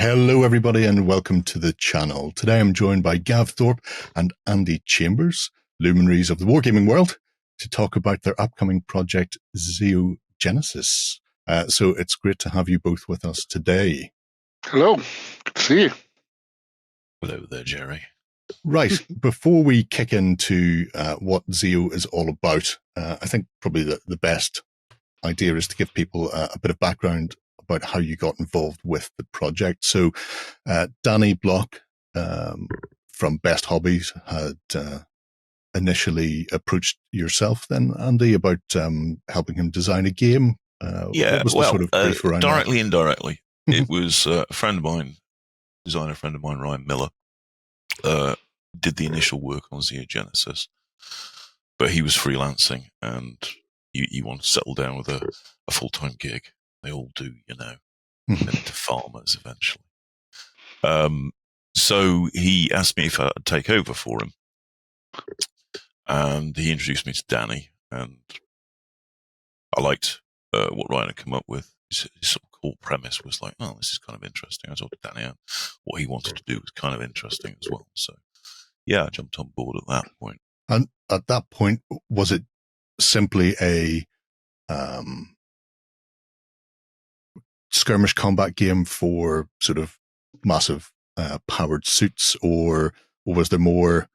Hello, everybody, and welcome to the channel. Today I'm joined by Gav Thorpe and Andy Chambers, luminaries of the wargaming world, to talk about their upcoming project, Zeo Genesis. So it's great to have you both with us today. Hello, good to see you. Hello there, Gerry. Right, before we kick into what Zeo is all about, I think probably the best idea is to give people a bit of background about how you got involved with the project. So Danny Block from Best Hobbies had initially approached yourself then, Andy, about helping him design a game. What was the sort of brief around directly, that? indirectly. It was a friend of mine, designer friend of mine, Ryan Miller, did the initial work on Zeo Genesis, but he was freelancing and you want to settle down with a full-time gig. They all do, you know, into farmers eventually. So he asked me if I'd take over for him. And he introduced me to Danny, and I liked what Ryan had come up with. His sort of core premise was like, oh, this is kind of interesting. I talked to Danny, and what he wanted to do was kind of interesting as well. So, yeah, I jumped on board at that point. And at that point, was it simply a skirmish combat game for sort of massive powered suits, or was there more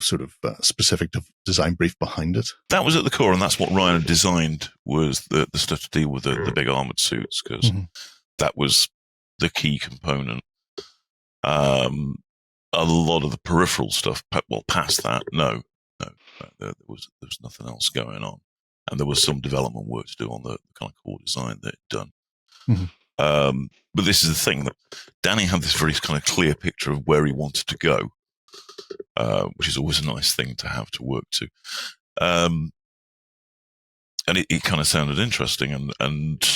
sort of specific design brief behind it? That was at the core, and that's what Ryan had designed, was the stuff to deal with the big armored suits, because that was the key component. A lot of the peripheral stuff, well, past that, no, there was nothing else going on. And there was some development work to do on the kind of core design that he'd done. But this is the thing, that Danny had this very kind of clear picture of where he wanted to go, which is always a nice thing to have to work to. And it kind of sounded interesting. And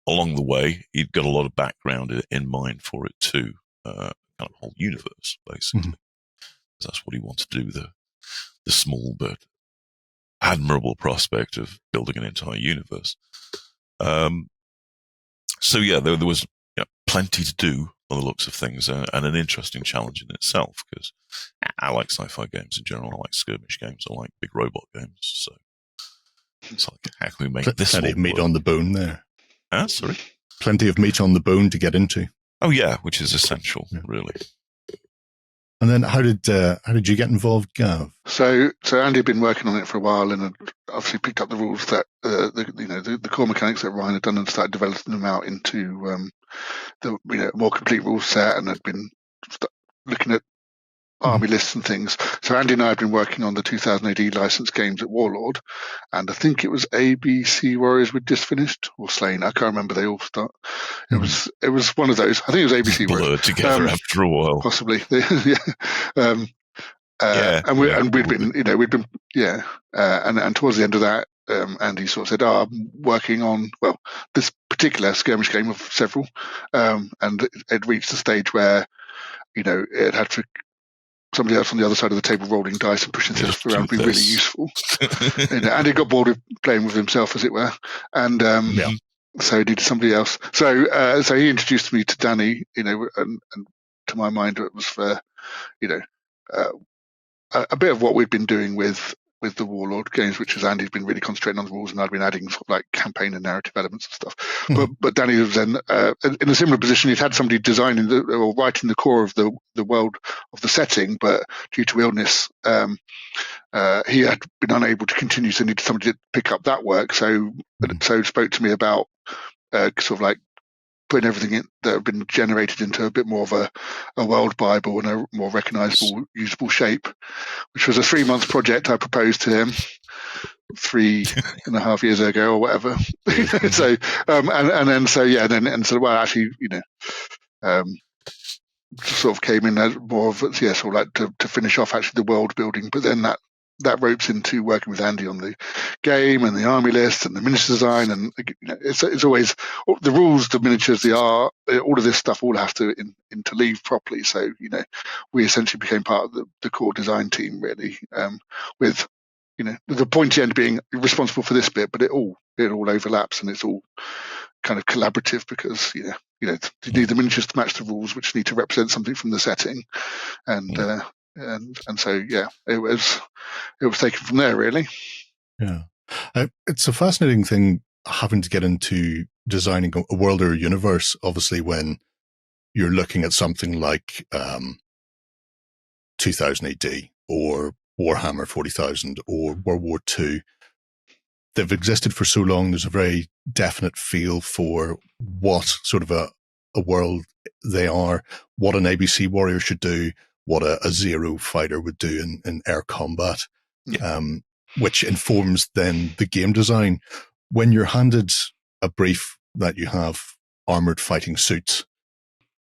along the way, he'd got a lot of background in mind for it too, kind of whole universe, basically. That's what he wanted to do, the small but admirable prospect of building an entire universe. So yeah, there was plenty to do on the looks of things, and an interesting challenge in itself, because I like sci-fi games in general. I like skirmish games. I like big robot games. So it's like, how can we make this plenty of meat on the bone there? Sorry, plenty of meat on the bone to get into. Oh yeah, which is essential, really. And then how did you get involved, Gav? So Andy had been working on it for a while, and had obviously picked up the rules that the core mechanics that Ryan had done, and started developing them out into the more complete rule set, and had been looking at army lists and things. So Andy and I had been working on the 2000 AD licensed games at Warlord, and I think it was ABC Warriors we'd just finished, or Slain. I can't remember. They all start. It was one of those. I think it was ABC Warriors. Blurred together after a while, possibly. And we'd been and towards the end of that, Andy sort of said, I'm working on this particular skirmish game of several, and it reached the stage where it had to. Somebody else on the other side of the table rolling dice and pushing stuff around would be really useful. And he got bored of playing with himself, as it were. And so he needed somebody else. So he introduced me to Danny, and to my mind, it was for, a bit of what we'd been doing with the Warlord games, which is Andy's been really concentrating on the rules, and I'd been adding sort of like campaign and narrative elements and stuff. But Danny was then in a similar position. He'd had somebody designing or writing the core of the world of the setting, but due to illness, he had been unable to continue, so needed somebody to pick up that work. So spoke to me about sort of like putting everything in that had been generated into a bit more of a world Bible and a more recognizable, usable shape, which was a 3-month project I proposed to him 3.5 years ago or whatever. So sort of came in as more of sort of like to finish off actually the world building, but then that ropes into working with Andy on the game and the army list and the miniature design, and it's always the rules, the miniatures, the art, all of this stuff all have to interleave properly. So we essentially became part of the core design team, really, with the pointy end being responsible for this bit, but it all overlaps, and it's all kind of collaborative, because you need the miniatures to match the rules, which need to represent something from the setting, and so it was taken from there, really. Yeah, it's a fascinating thing having to get into designing a world or a universe. Obviously, when you're looking at something like 2000 AD or Warhammer 40,000 or World War II, they've existed for so long. There's a very definite feel for what sort of a world they are, what an ABC warrior should do, what a Zero fighter would do in air combat, which informs then the game design. When you're handed a brief that you have armored fighting suits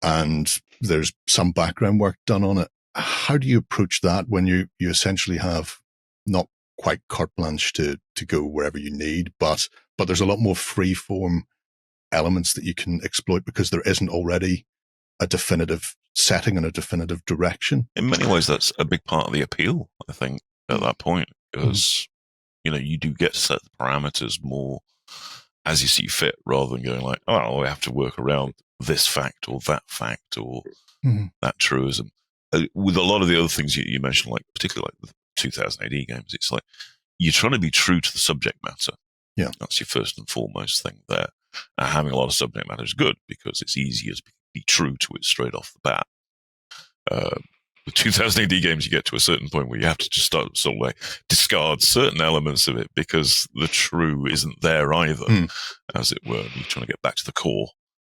and there's some background work done on it, how do you approach that when you essentially have not quite carte blanche to go wherever you need, but there's a lot more free form elements that you can exploit because there isn't already a definitive setting and a definitive direction? In many ways, that's a big part of the appeal, I think, at that point, because you do get to set the parameters more as you see fit, rather than going like, oh, we have to work around this fact or that fact or that truism. With a lot of the other things you mentioned, like particularly like the 2000 AD games, it's like you're trying to be true to the subject matter. Yeah, that's your first and foremost thing there. And having a lot of subject matter is good because it's easier to be true to it straight off the bat. With 2000 AD games, you get to a certain point where you have to just start sort of like discard certain elements of it because the true isn't there either, as it were. You're trying to get back to the core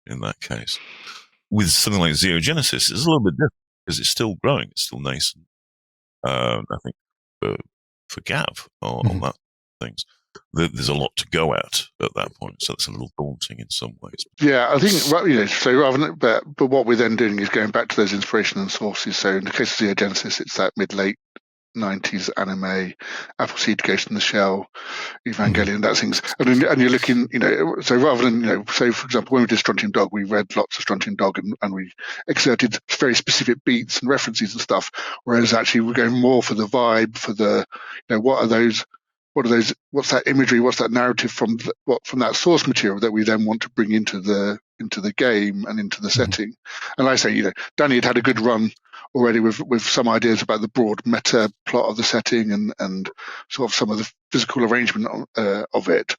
in that case. With something like Zeo Genesis, it's a little bit different because it's still growing, it's still nascent. I think for Gav on that things, there's a lot to go at that point, so it's a little daunting in some ways. Yeah, I think so. Rather than, but what we're then doing is going back to those inspiration and sources. So in the case of Zeo Genesis, it's that mid-late 90s anime, Appleseed Ghost in the Shell, Evangelion, that things. And you're looking, so rather than, so for example, when we did Strontium Dog, we read lots of Strontium Dog and we exerted very specific beats and references and stuff. Whereas actually we're going more for the vibe, for the, what are those, what's that imagery, what's that narrative from that source material that we then want to bring into the game and into the setting. And like I say, Danny had a good run already with some ideas about the broad meta plot of the setting and sort of some of the physical arrangement of it.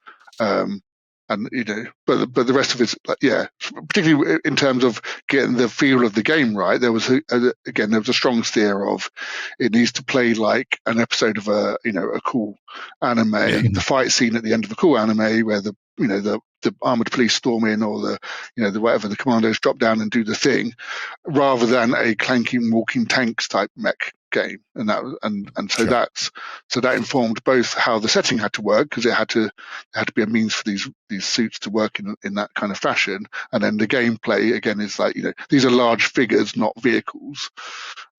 And but the rest of it's particularly in terms of getting the feel of the game right. There was a strong steer of it needs to play like an episode of a cool anime. The fight scene at the end of a cool anime where the armored police storm in, or the commandos drop down and do the thing, rather than a clanking walking tanks type mech game. And that informed both how the setting had to work, because it had to be a means for these suits to work in that kind of fashion, and then the gameplay again is like these are large figures, not vehicles.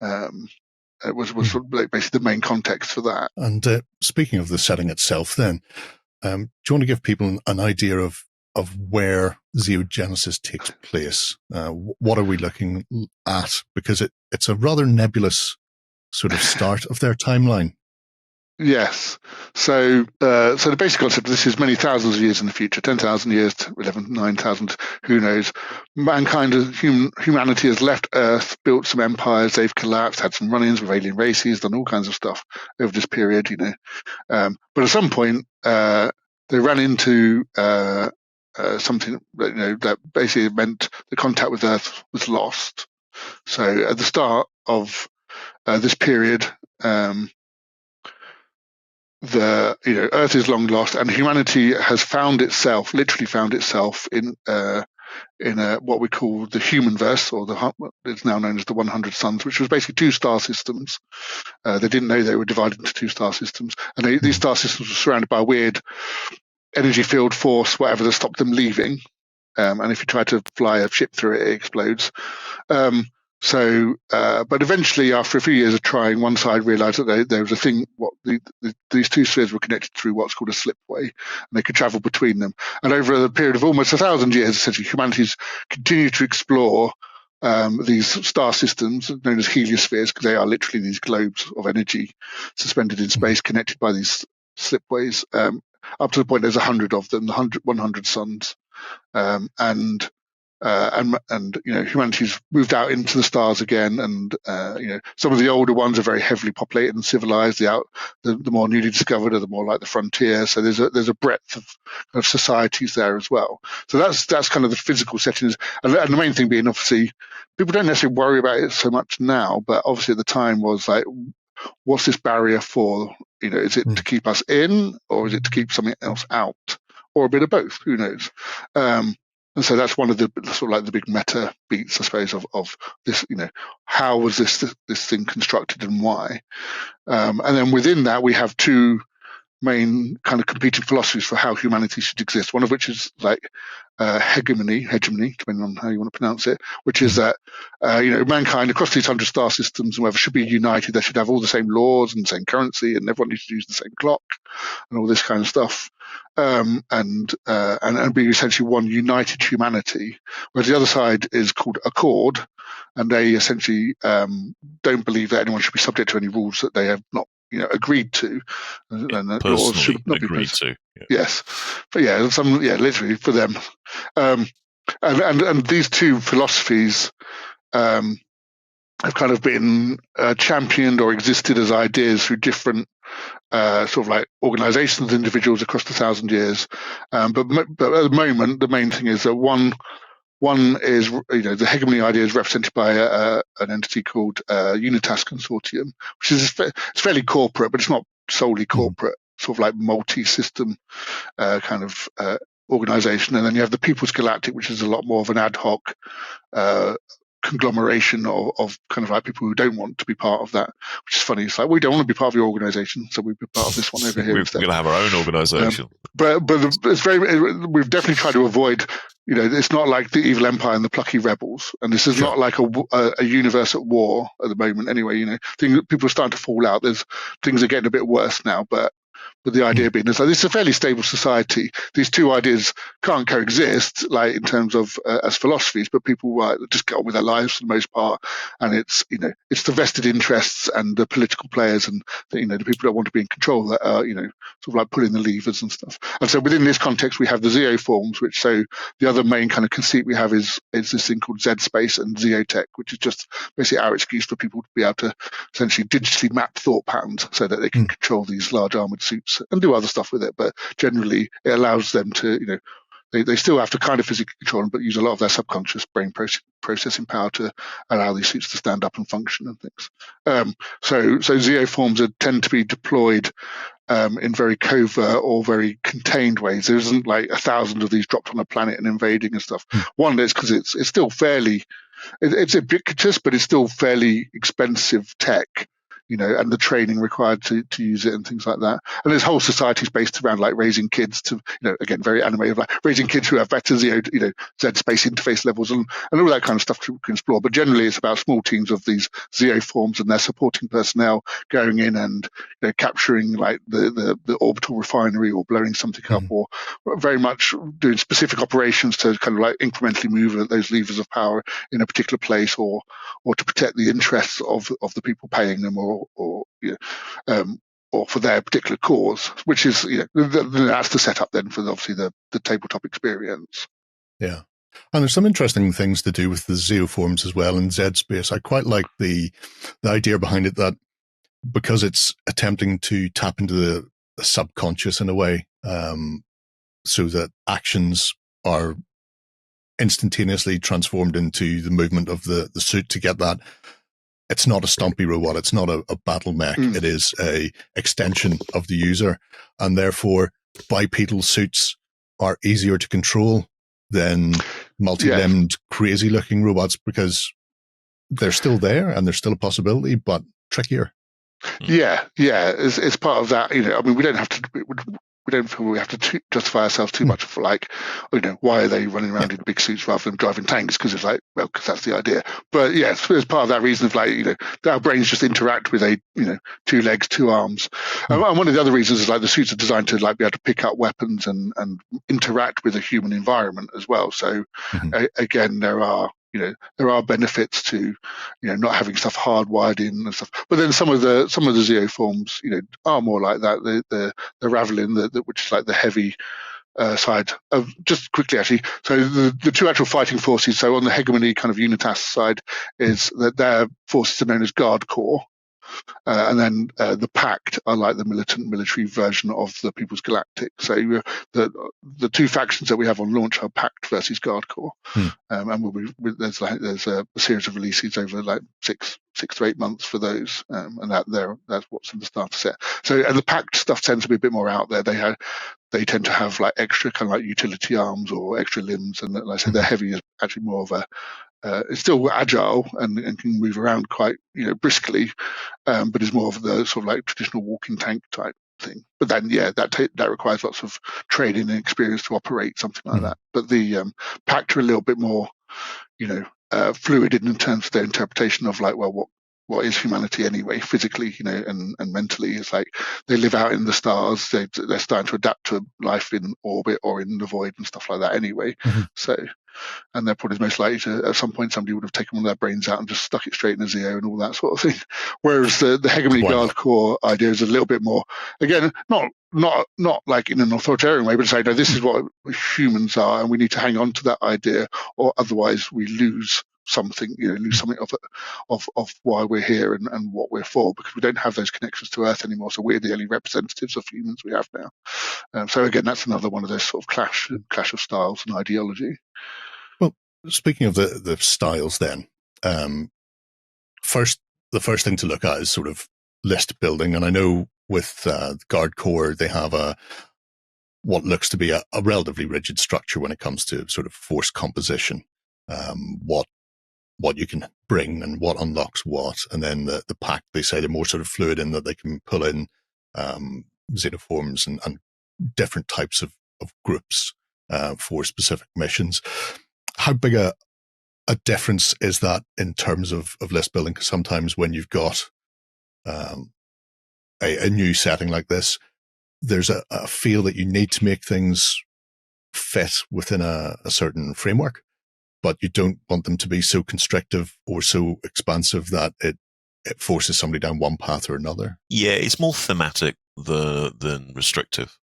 It was sort of like basically the main context for that. And speaking of the setting itself, then do you want to give people an idea of where Zeo Genesis takes place? What are we looking at? Because it's a rather nebulous sort of start of their timeline. Yes. So the basic concept of this is many thousands of years in the future, 10,000 years to 9,000, who knows. Humanity has left Earth, built some empires, they've collapsed, had some run-ins with alien races, done all kinds of stuff over this period, But at some point, they ran into something that basically meant the contact with Earth was lost. So at the start of this period, Earth is long lost, and humanity has literally found itself in what we call the human verse, or it's now known as the 100 Suns, which was basically two star systems. They didn't know they were divided into two star systems, and these star systems were surrounded by a weird energy field force, whatever, that stopped them leaving. And if you try to fly a ship through it, it explodes. But eventually, after a few years of trying, one side realized that there was a thing, these two spheres were connected through what's called a slipway, and they could travel between them. And over the period of almost 1,000 years, essentially, humanity's continued to explore these star systems known as heliospheres, because they are literally these globes of energy suspended in space, connected by these slipways, up to the point there's 100 of them, the 100 suns. and humanity's moved out into the stars again, and some of the older ones are very heavily populated and civilized. The more newly discovered are the more like the frontier. So there's a breadth of societies there as well. So that's kind of the physical settings, and the main thing being, obviously, people don't necessarily worry about it so much now, but obviously at the time was like, what's this barrier for? Is it to keep us in, or is it to keep something else out, or a bit of both? Who knows? And so that's one of the sort of like the big meta beats, I suppose, of this. How was this thing constructed and why? And then within that, we have two main kind of competing philosophies for how humanity should exist. One of which is like hegemony, depending on how you want to pronounce it, which is that mankind across these 100 star systems and whatever should be united. They should have all the same laws and the same currency, and everyone needs to use the same clock and all this kind of stuff, and be essentially one united humanity. Whereas the other side is called Accord, and they essentially don't believe that anyone should be subject to any rules that they have not agreed to, and that laws should not be agreed to. Yeah. Yes, but literally for them, and these two philosophies have kind of been championed or existed as ideas through different sort of like organizations, individuals across the 1,000 years. But at the moment, the main thing is that one is, the hegemony idea is represented by an entity called Unitas Consortium, which is it's fairly corporate, but it's not solely corporate, sort of like multi-system kind of organization. And then you have the People's Galactic, which is a lot more of an ad hoc conglomeration of kind of like people who don't want to be part of that, which is funny. It's like, we don't want to be part of your organization, so we'll be part of this one over here. We're going to have our own organization. But it's we've definitely tried to avoid, it's not like the Evil Empire and the Plucky Rebels, and this is not like a universe at war at the moment anyway. People are starting to fall out. Things are getting a bit worse now, but the idea being is like, this is a fairly stable society. These two ideas can't coexist, like in terms of as philosophies, but people just get on with their lives for the most part. And it's it's the vested interests and the political players and the people that want to be in control that are sort of like pulling the levers and stuff. And so within this context, we have the Zeoforms, which so the other main kind of conceit we have is this thing called Z Space and Zeotech, which is just basically our excuse for people to be able to essentially digitally map thought patterns so that they can control these large armored suits and do other stuff with it, but generally it allows them to, they still have to kind of physically control them, but use a lot of their subconscious brain processing power to allow these suits to stand up and function and things. So Zeoforms tend to be deployed in very covert or very contained ways. There isn't like 1,000 of these dropped on a planet and invading and stuff. One is because it's still fairly, it's ubiquitous, but it's still fairly expensive tech. And the training required to use it and things like that. And there's whole societies based around like raising kids to, again, very animated, like raising kids who have better Z space interface levels and all that kind of stuff to explore. But generally it's about small teams of these Zeoforms and their supporting personnel going in and capturing like the orbital refinery or blowing something up, or very much doing specific operations to kind of like incrementally move those levers of power in a particular place, or to protect the interests of the people paying them, or for their particular cause, which is that's the setup then for obviously the tabletop experience. Yeah, and there's some interesting things to do with the Zeoforms as well in Z Space. I quite like the idea behind it, that because it's attempting to tap into the subconscious in a way, so that actions are instantaneously transformed into the movement of the suit to get that. It's not a stompy robot. It's not a battle mech. It is a extension of the user, and therefore bipedal suits are easier to control than multi-limbed, crazy-looking robots, because they're still there and they're still a possibility, but trickier. Yeah. It's part of that. I mean, we don't have to. We don't feel we have to justify ourselves too much for like, why are they running around in big suits rather than driving tanks? Because it's like, well, because that's the idea. But yeah, it's part of that reason of like, our brains just interact with 2 legs, 2 arms. And one of the other reasons is like the suits are designed to like be able to pick up weapons and interact with a human environment as well. So again, there are benefits to, not having stuff hardwired in and stuff. But then some of the Zeoforms, are more like that. The Ravelin, which is like the heavy side of just quickly actually. So the two actual fighting forces. So on the hegemony kind of unitas side is that their forces are known as Guard Corps. And then the Pact are like the militant military version of the People's Galactic. So the two factions that we have on launch are Pact versus Guard Corps, and there's a series of releases over like six to 8 months for those, and that's what's in the starter set. So and the Pact stuff tends to be a bit more out there. They tend to have like extra kind of like utility arms or extra limbs, and like I say, their heavy is actually more of a it's still agile and can move around quite briskly, but is more of the sort of like traditional walking tank type thing. But then that requires lots of training and experience to operate something like that. But the Pact are a little bit more fluid in terms of their interpretation of like, well, what is humanity anyway, physically, and mentally. It's like they live out in the stars. They're starting to adapt to life in orbit or in the void and stuff like that anyway. So, and they're probably most likely to, at some point, somebody would have taken one of their brains out and just stuck it straight in a Zeo and all that sort of thing. Whereas the hegemony Guard Corps idea is a little bit more, again, not like in an authoritarian way, but say, no, this is what humans are, and we need to hang on to that idea, or otherwise we lose something, lose something of why we're here and what we're for, because we don't have those connections to Earth anymore. So we're the only representatives of humans we have now. So again, that's another one of those sort of clash of styles and ideology. Well, speaking of the styles, then, the first thing to look at is sort of list building, and I know with Guard Corps they have what looks to be a relatively rigid structure when it comes to sort of force composition. What you can bring and what unlocks what, and then the Pact, they say they're more sort of fluid in that they can pull in Zeoforms and different types of groups for specific missions. How big a difference is that in terms of list building? Because sometimes when you've got a new setting like this, there's a feel that you need to make things fit within a certain framework, but you don't want them to be so constrictive or so expansive that it forces somebody down one path or another. Yeah, it's more thematic than restrictive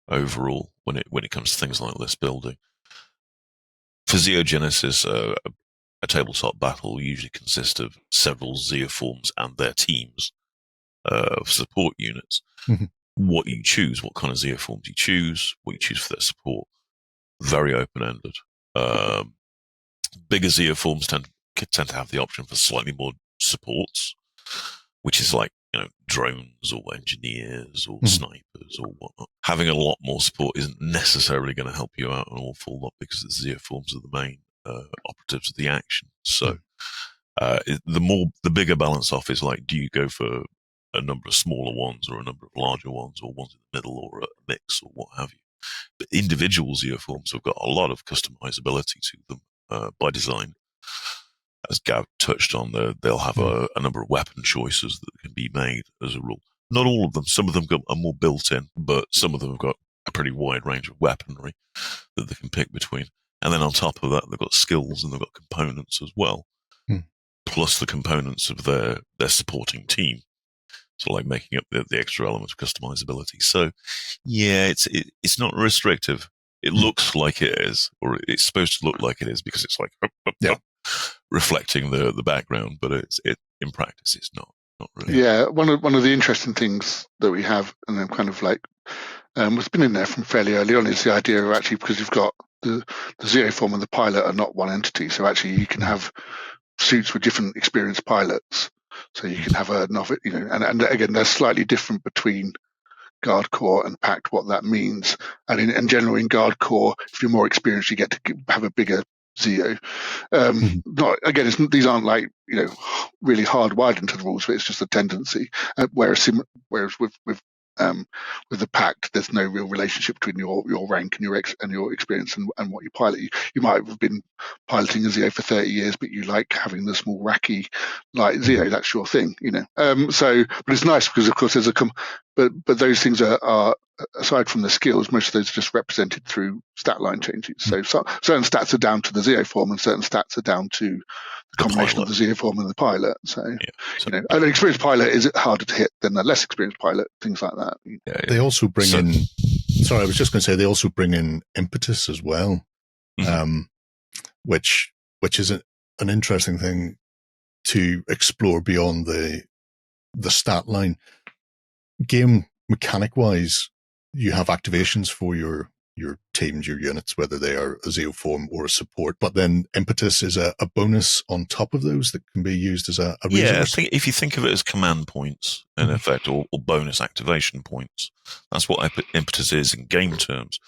overall when it comes to things like list building. For Zeo Genesis, a tabletop battle usually consists of several Zeoforms and their teams of support units. What you choose, what kind of Zeoforms you choose, what you choose for their support, very open-ended. Bigger Zeoforms tend to have the option for slightly more supports, which is like drones or engineers or snipers or whatnot. Having a lot more support isn't necessarily going to help you out an awful lot because the Zeoforms are the main operatives of the action. So the bigger balance off is like, do you go for a number of smaller ones or a number of larger ones or ones in the middle or a mix or what have you? But individual Zeoforms have got a lot of customizability to them by design. As Gav touched on, they'll have a number of weapon choices that can be made as a rule. Not all of them. Some of them are more built in, but some of them have got a pretty wide range of weaponry that they can pick between. And then on top of that, they've got skills and they've got components as well, plus the components of their supporting team. So like making up the extra element of customizability. So yeah, it's not restrictive. It looks like it is, or it's supposed to look like it is because it's like reflecting the background, but in practice it's not really. Yeah, one of the interesting things that we have, and then kind of like what's been in there from fairly early on, is the idea of actually, because you've got the Zeoform and the pilot are not one entity, so actually you can have suits with different experienced pilots. So you can have a novice, and again, they're slightly different between Guard Corps and Pact, what that means. And in general, in Guard Corps, if you're more experienced, you get to have a bigger Zeo. These aren't like really hardwired into the rules, but it's just a tendency. Whereas with the Pact, there's no real relationship between your rank and your experience and what you pilot. You might have been piloting a Zeo for 30 years, but you like having the small racky light Zeo. That's your thing, So, but it's nice because, of course, there's but those things are aside from the skills, most of those are just represented through stat line changes. So certain stats are down to the Zeoform, and certain stats are down to the combination of the Zeoform and the pilot. So, an experienced pilot is harder to hit than a less experienced pilot, things like that. They also bring in sorry, I was just going to say they also bring in impetus as well, which is an interesting thing to explore beyond the stat line. Game mechanic wise, you have activations for your teams, your units, whether they are a Zeoform or a support, but then impetus is a bonus on top of those that can be used as a resource. Yeah, I think if you think of it as command points, in effect, or bonus activation points, that's what impetus is in game terms.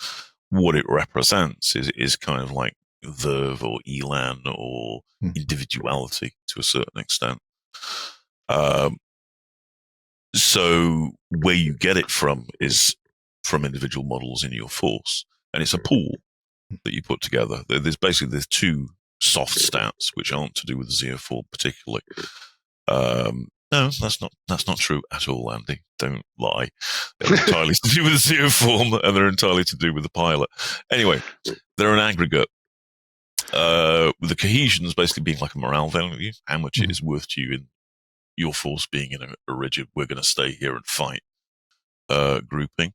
What it represents is kind of like verve or elan or individuality to a certain extent. So where you get it from is from individual models in your force, and it's a pool that you put together. There's two soft stats which aren't to do with the Zeoform particularly. No, that's not true at all, Andy. Don't lie. They're entirely to do with the Zeoform, and they're entirely to do with the pilot. Anyway, they're an aggregate. With the cohesions basically being like a morale value, how much it is worth to you in your force being in a rigid, we're going to stay here and fight grouping.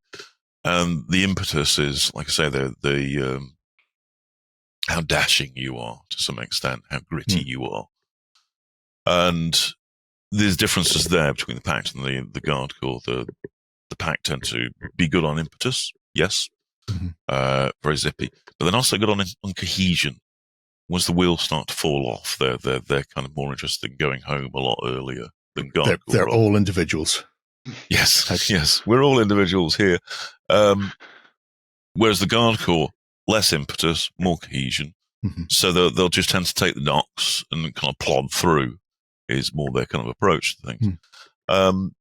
And the impetus is, like I say, the how dashing you are to some extent, how gritty you are. And there's differences there between the Pact and the Guard Corps. The Pact tend to be good on impetus, yes, very zippy, but they're also good on cohesion. Once the wheels start to fall off, they're kind of more interested in going home a lot earlier than Guard Corps. They're all individuals. Yes, yes, we're all individuals here. Whereas the Guard Corps, less impetus, more cohesion. So they'll just tend to take the knocks and kind of plod through. Is more their kind of approach to things. That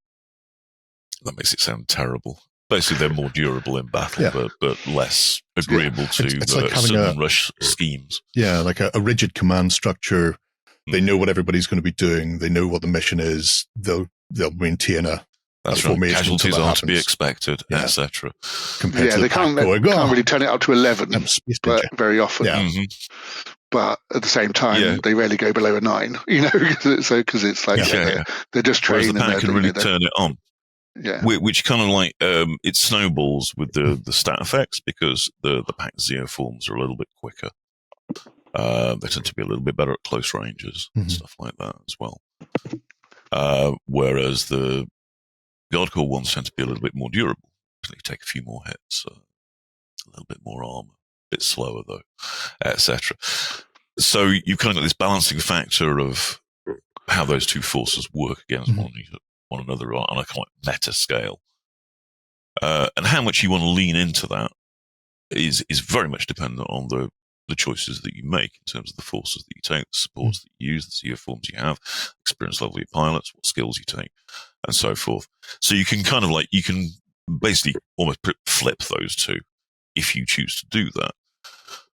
makes it sound terrible. Basically, they're more durable in battle, but less agreeable to like sudden rush schemes. Yeah, like a rigid command structure. They know what everybody's going to be doing. They know what the mission is. They'll maintain a formation. Casualties are to be expected, etc. They can't really turn it up to 11 very often. But at the same time, they rarely go below a 9. Because it's like they're just trained. Whereas the Pact can really turn it on. Yeah, which kind of like it snowballs with the stat effects because the Pact Zeoforms are a little bit quicker. They tend to be a little bit better at close ranges and stuff like that as well. Whereas the Guard Corps ones tend to be a little bit more durable. So you take a few more hits, a little bit more armor, a bit slower though, etc. So you kind of got this balancing factor of how those two forces work against one another on a kind of meta scale. And how much you want to lean into that is very much dependent on the choices that you make in terms of the forces that you take, the supports that you use, the Zeoforms you have, experience level of your pilots, what skills you take, and so forth. So you can kind of you can basically almost flip those two if you choose to do that.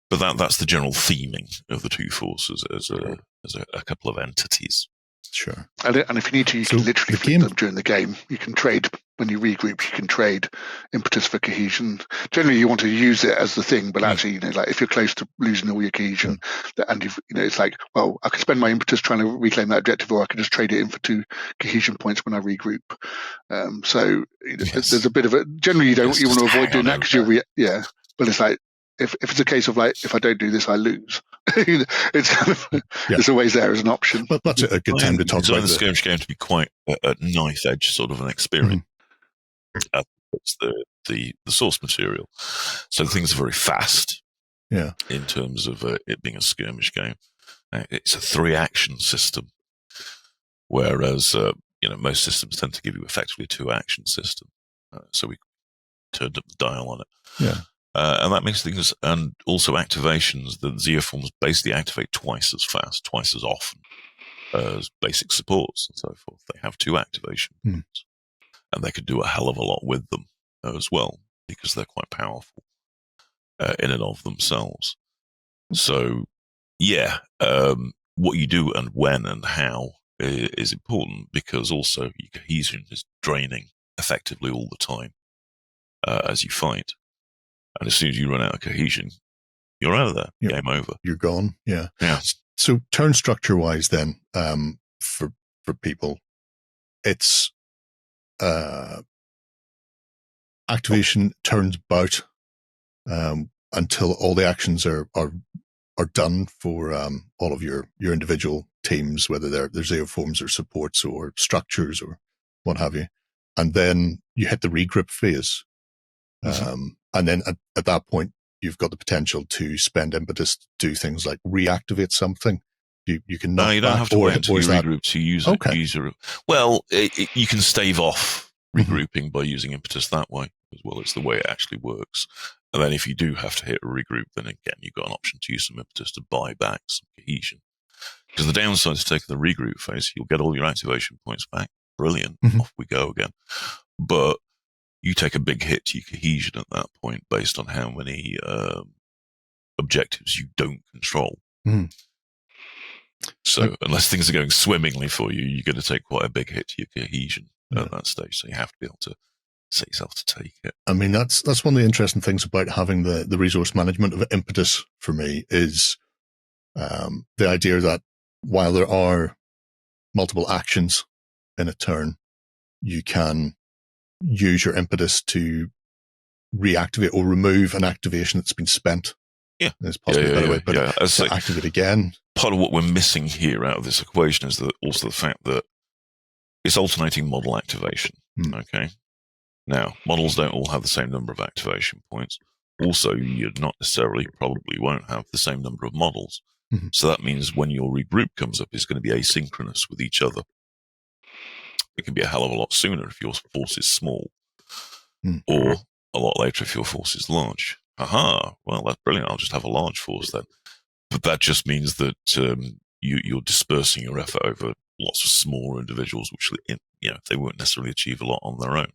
But that's the general theming of the two forces as a couple of entities. Sure. And if you need to, you can literally flip them during the game. You can trade, when you regroup, you can trade impetus for cohesion. Generally, you want to use it as the thing, but actually, if you're close to losing all your cohesion, and it's like, well, I could spend my impetus trying to reclaim that objective, or I could just trade it in for 2 cohesion points when I regroup. There's a bit of it. Generally, you want to avoid doing that because but it's like, if it's a case of if I don't do this, I lose. It's always there as an option. But that's a good time to talk about the skirmish game to be quite a knife edge sort of an experience. It's the source material, so things are very fast. Yeah, in terms of it being a skirmish game, it's a 3-action system, whereas most systems tend to give you effectively a 2-action system. So we turned up the dial on it. Yeah. And that makes things, and also activations, the Zeoforms basically activate twice as fast, twice as often as basic supports and so forth. They have 2 activation points, and they can do a hell of a lot with them as well, because they're quite powerful in and of themselves. So, what you do and when and how is important, because also your cohesion is draining effectively all the time as you fight. And as soon as you run out of cohesion, you're out of there. Game over. You're gone. Yeah. Yeah. So turn structure wise, then, for people, it's activation turns about until all the actions are done for all of your individual teams, whether they're Zeoforms or supports or structures or what have you. And then you hit the regroup phase. And then at that point, you've got the potential to spend impetus to do things like reactivate something. You can knock you don't back, have to wait until you regroup to use it. Okay. Well, you can stave off regrouping by using impetus that way as well. It's the way it actually works. And then if you do have to hit a regroup, then again, you've got an option to use some impetus to buy back some cohesion. Because the downside to taking the regroup phase, you'll get all your activation points back. Brilliant. Off we go again. But you take a big hit to your cohesion at that point based on how many objectives you don't control. So unless things are going swimmingly for you, you're going to take quite a big hit to your cohesion at that stage. So you have to be able to set yourself to take it. I mean, that's one of the interesting things about having the resource management of impetus for me is the idea that while there are multiple actions in a turn, you can use your impetus to reactivate or remove an activation that's been spent. Yeah. There's possibly a better way, but to activate again. Part of what we're missing here out of this equation is also the fact that it's alternating model activation. Okay. Now, models don't all have the same number of activation points. Also, you not necessarily probably won't have the same number of models. So that means when your regroup comes up, it's going to be asynchronous with each other. It can be a hell of a lot sooner if your force is small, or a lot later if your force is large. Well, that's brilliant. I'll just have a large force then. But that just means that you're dispersing your effort over lots of smaller individuals, which they won't necessarily achieve a lot on their own.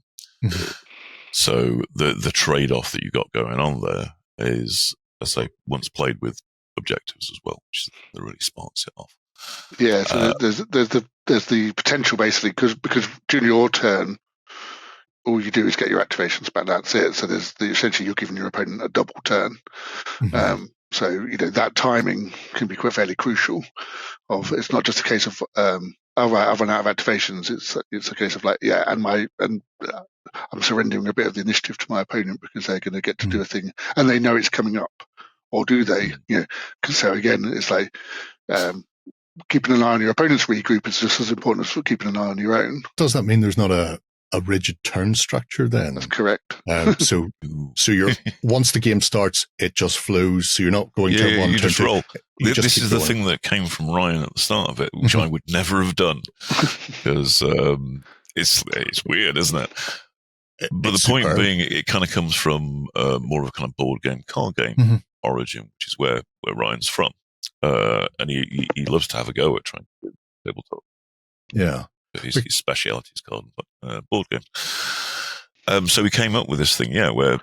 So the trade-off that you got going on there is, as I say, once played with objectives as well, which that really sparks it off. Yeah, so there's the potential basically because during your turn, all you do is get your activations back. That's it. So essentially you're giving your opponent a double turn. So that timing can be quite fairly crucial. It's not just a case of I've run out of activations. It's a case of I'm surrendering a bit of the initiative to my opponent because they're going to get to do a thing and they know it's coming up, or do they? So again, it's like keeping an eye on your opponent's regroup is just as important as keeping an eye on your own. Does that mean there's not a rigid turn structure then? That's correct. So you're once the game starts, it just flows. So you're not going turn one, you turn just two. roll. This is the thing that came from Ryan at the start of it, which I would never have done because it's weird, isn't it? But the point being, it kind of comes from more of a kind of board game, card game origin, which is where Ryan's from. And he loves to have a go at trying to do tabletop. Yeah. His speciality is called board games. So we came up with this thing, where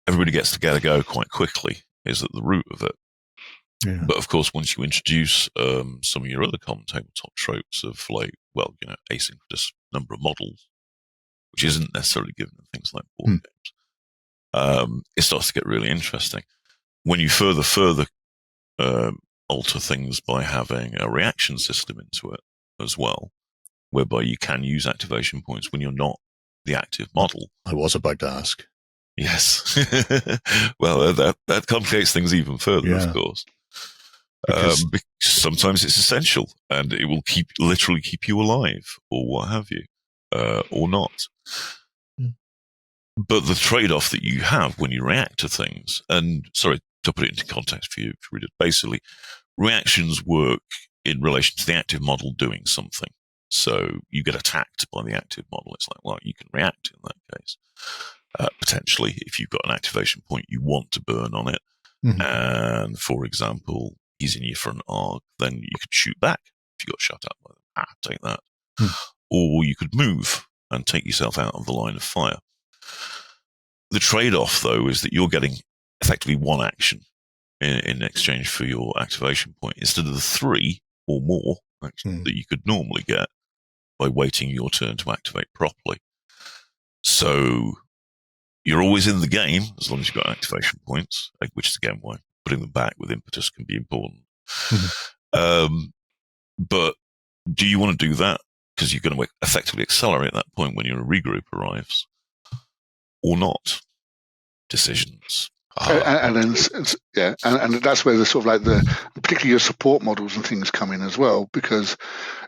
everybody gets to get a go quite quickly is at the root of it. Yeah. But of course, once you introduce some of your other common tabletop tropes of asynchronous number of models, which isn't necessarily given in things like board games, it starts to get really interesting. When you further alter things by having a reaction system into it as well, whereby you can use activation points when you're not the active model. I was about to ask. Yes. Well, that complicates things even further, of course. Because sometimes it's essential, and it will literally keep you alive, or what have you, or not. But the trade-off that you have when you react to things, and sorry to put it into context for you, basically, reactions work in relation to the active model doing something. So you get attacked by the active model. It's like, well, you can react in that case. Potentially, if you've got an activation point you want to burn on it, and for example, he's in your front arc, then you could shoot back if you got shot at by them. Take that. Or you could move and take yourself out of the line of fire. The trade-off, though, is that you're getting effectively one action in exchange for your activation point instead of the 3 or more that you could normally get by waiting your turn to activate properly. So you're always in the game as long as you've got activation points, which is again why putting them back with impetus can be important. But do you want to do that? Because you're going to effectively accelerate that point when your regroup arrives. or not decisions. And that's where the sort of like particularly your support models and things come in as well, because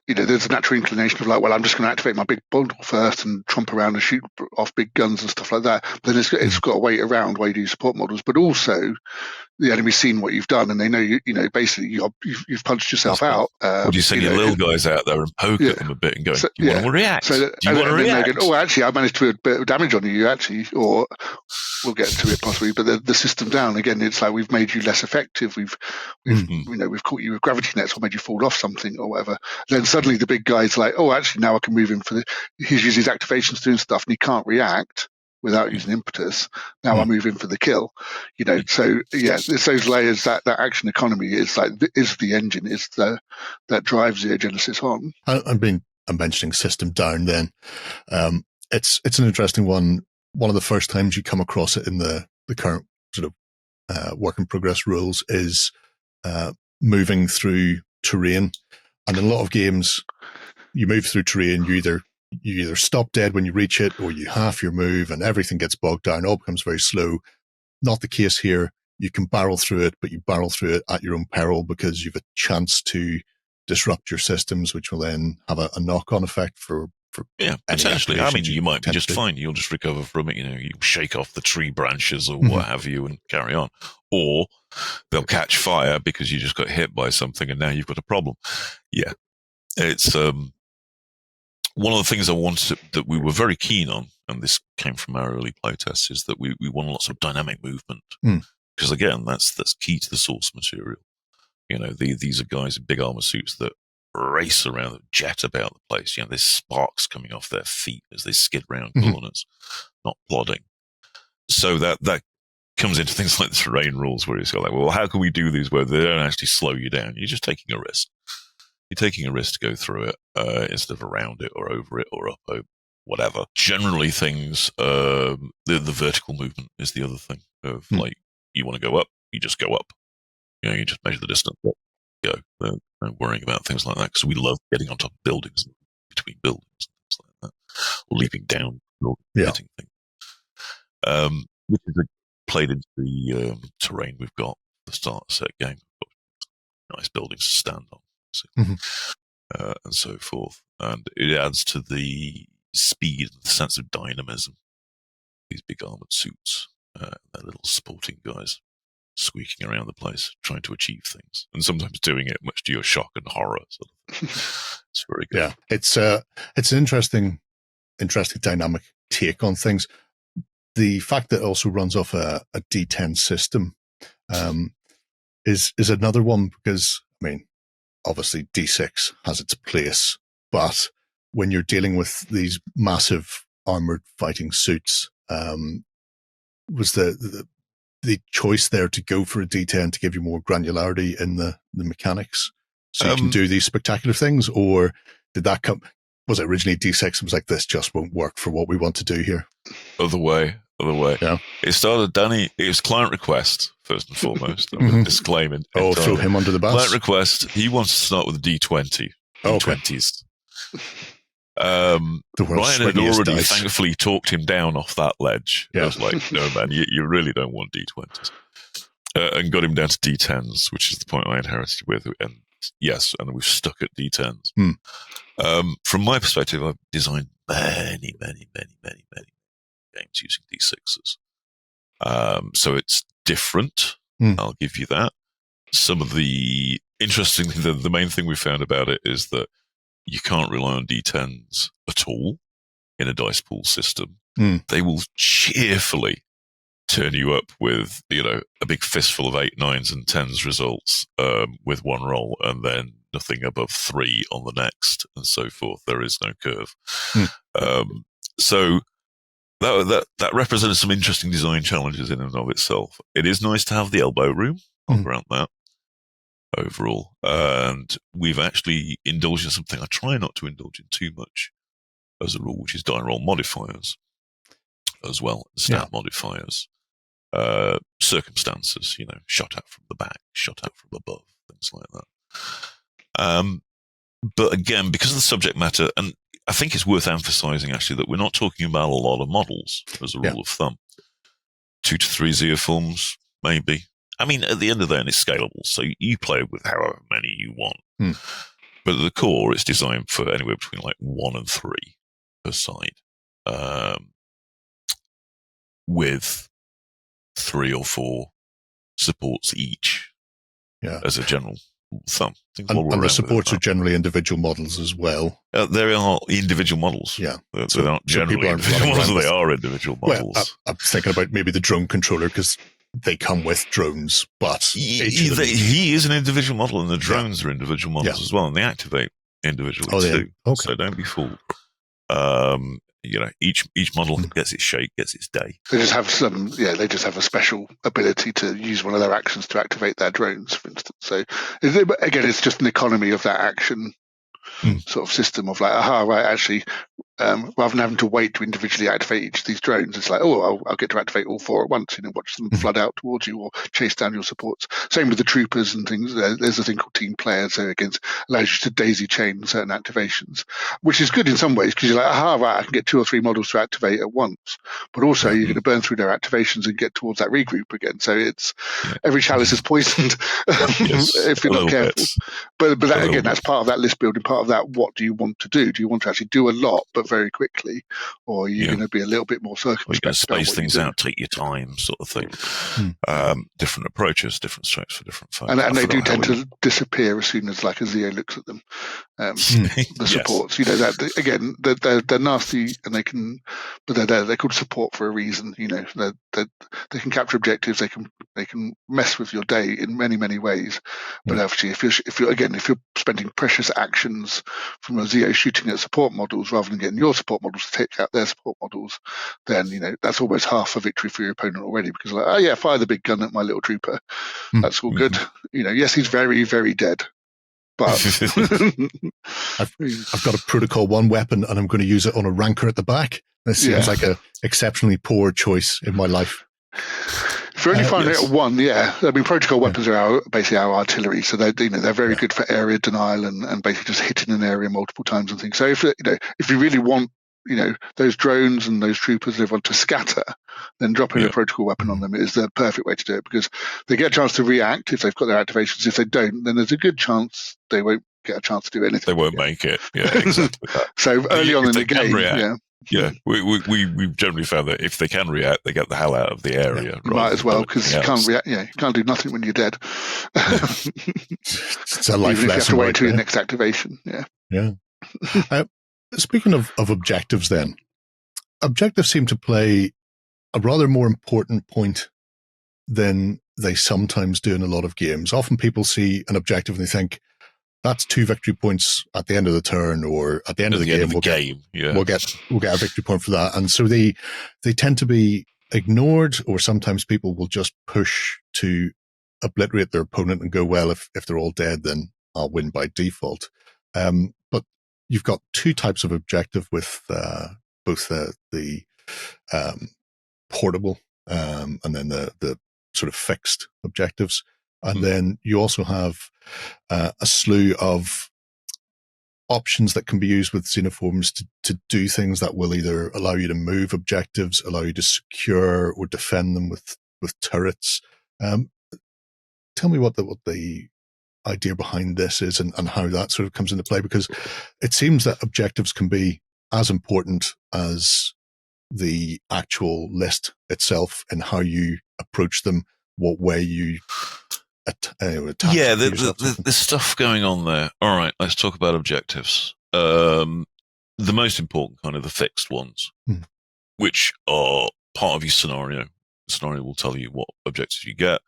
there's a natural inclination of like, well, I'm just going to activate my big bundle first and tromp around and shoot off big guns and stuff like that. But then it's got to wait around while you do support models, but also the enemy's seen what you've done and they know basically you've punched yourself out. Or do you send your little guys out there and poke at them a bit and go, do you want to react? Do you want to react? Go, actually, I managed to do a bit of damage on you, actually, or we'll get to it possibly. But the system down again, it's like we've made you less effective. We've caught you with gravity nets or made you fall off something or whatever. Then suddenly the big guy's like, oh, actually, now I can move him he's used his activations doing stuff and he can't react without using impetus. Now I move in for the kill, So it's those layers that action economy is the engine, that drives Zeo Genesis on. I'm mentioning system down. Then it's an interesting one. One of the first times you come across it in the current sort of work in progress rules is moving through terrain, and in a lot of games, you move through terrain. You either stop dead when you reach it, or you half your move and everything gets bogged down, all becomes very slow. Not the case here. You can barrel through it, but you barrel through it at your own peril because you've a chance to disrupt your systems, which will then have a knock-on effect for potentially. I mean, you might be just fine. You'll just recover from it. You shake off the tree branches or what have you and carry on. Or they'll catch fire because you just got hit by something and now you've got a problem. Yeah. It's one of the things I wanted that we were very keen on, and this came from our early playtests, is that we want lots of dynamic movement. Because again, that's key to the source material. These are guys in big armor suits that race around, jet about the place. There's sparks coming off their feet as they skid round corners, not plodding. So that comes into things like the terrain rules, where it's like, well, how can we do these where they don't actually slow you down? You're just taking a risk. You're taking a risk to go through it instead of around it or over it or up or whatever. Generally, things the vertical movement is the other thing. Of like, you want to go up, you just go up. You just measure the distance. Go. No worrying about things like that, because we love getting on top of buildings, between buildings and things like that, or leaping down, or hitting things. Which is played into the terrain we've got at the start of the set game. Nice buildings to stand on. And so forth, and it adds to the speed and the sense of dynamism. These big armored suits, their little sporting guys squeaking around the place, trying to achieve things, and sometimes doing it much to your shock and horror. It's very good. Yeah, it's an interesting dynamic take on things. The fact that it also runs off a D10 system is another one, because I mean, obviously D6 has its place, but when you're dealing with these massive armored fighting suits, was the choice there to go for a D10 to give you more granularity in the mechanics, so you can do these spectacular things, or did that come? Was it originally D6 and was like, this just won't work for what we want to do here? Other way. Yeah. It started, Danny, it was client request, first and foremost. I'm going to disclaim it. Throw him under the bus? Client request, he wants to start with a D20. D20s. Ryan had already thankfully talked him down off that ledge. I was like, no, man, you really don't want D20s. And got him down to D10s, which is the point I inherited with. And yes, and we've stuck at D10s. From my perspective, I've designed many games using D6s. So it's different. I'll give you that. Some of the interesting, the main thing we found about it is that you can't rely on D10s at all in a dice pool system. They will cheerfully turn you up with, a big fistful of 8, 9s and 10s results with one roll, and then nothing above 3 on the next, and so forth. There is no curve. So that represents some interesting design challenges in and of itself. It is nice to have the elbow room. I'll grant that overall. And we've actually indulged in something I try not to indulge in too much as a rule, which is die roll modifiers as well, stat modifiers, circumstances, shot out from the back, shot out from above, things like that. But again, because of the subject matter, and I think it's worth emphasizing actually that we're not talking about a lot of models as a rule of thumb. 2 to 3 Zeoforms, maybe. I mean, at the end of the day, it's scalable, so you play with however many you want. But at the core, it's designed for anywhere between like 1 and 3 per side, with 3 or 4 supports each, as a general thumb. And the supports are generally individual models as well. There are individual models. Yeah. They're not generally individual models, they are individual models. Well, I'm thinking about maybe the drone controller, because they come with drones, but he is an individual model, and the drones are individual models as well, and they activate individually too. Okay. So don't be fooled. Each model gets its shake, gets its day. They just have they just have a special ability to use one of their actions to activate their drones, for instance. So again, it's just an economy of that action sort of system of like, actually, rather than having to wait to individually activate each of these drones, it's like, I'll get to activate all 4 at once, watch them flood out towards you or chase down your supports. Same with the troopers and things. There's a thing called team player, so again, allows you to daisy chain certain activations, which is good in some ways, because you're like, I can get 2 or 3 models to activate at once, but also you're going to burn through their activations and get towards that regroup again. So it's every chalice is poisoned if you're not careful. But that, again, that's part of that list building, part of that. What do you want to do? Do you want to actually do a lot but very quickly, or are you going to be a little bit more circumspect? You're going to space things out, take your time, sort of thing. Different approaches, different strokes for different folks. And they do tend to disappear as soon as like a Zeo looks at them. The supports, that again, they're nasty, and they can, but they're there. They're called support for a reason. They can capture objectives. They can mess with your day in many, many ways. But actually, if you're spending precious actions from a Zeo shooting at support models rather than getting your support models to take out their support models, then that's almost half a victory for your opponent already, because fire the big gun at my little trooper. That's all good. Yes, he's very, very dead, but I've got a Protocol 1 weapon, and I'm going to use it on a ranker at the back. This seems like a exceptionally poor choice in my life. If you're only firing it at 1, I mean, Protocol weapons are basically our artillery, so they're very good for area denial and basically just hitting an area multiple times and things. So if you really want those drones and those troopers, they want to scatter, then dropping a protocol weapon on them is the perfect way to do it, because they get a chance to react if they've got their activations. If they don't, then there's a good chance they won't get a chance to do anything. They won't make it. Yeah, exactly. So early on in the game, we've generally found that if they can react, they get the hell out of the area. You might as well, because you can't react. You can't do nothing when you're dead. It's a life lesson. Even if you have to wait till your next activation. Yeah. Speaking of objectives, then, objectives seem to play a rather more important point than they sometimes do in a lot of games. Often people see an objective and they think, that's 2 victory points at the end of the turn, or at the end of the game. We'll get a victory point for that. And so they tend to be ignored, or sometimes people will just push to obliterate their opponent and go, well, if they're all dead, then I'll win by default. But you've got 2 types of objective with both the portable and then the sort of fixed objectives. And then you also have a slew of options that can be used with Zeoforms to do things that will either allow you to move objectives, allow you to secure or defend them with turrets. Tell me what the idea behind this is and how that sort of comes into play, because it seems that objectives can be as important as the actual list itself and how you approach them, what way you attack. There's stuff going on there. All right, let's talk about objectives. The most important kind of the fixed ones, which are part of your scenario. The scenario will tell you what objectives you get.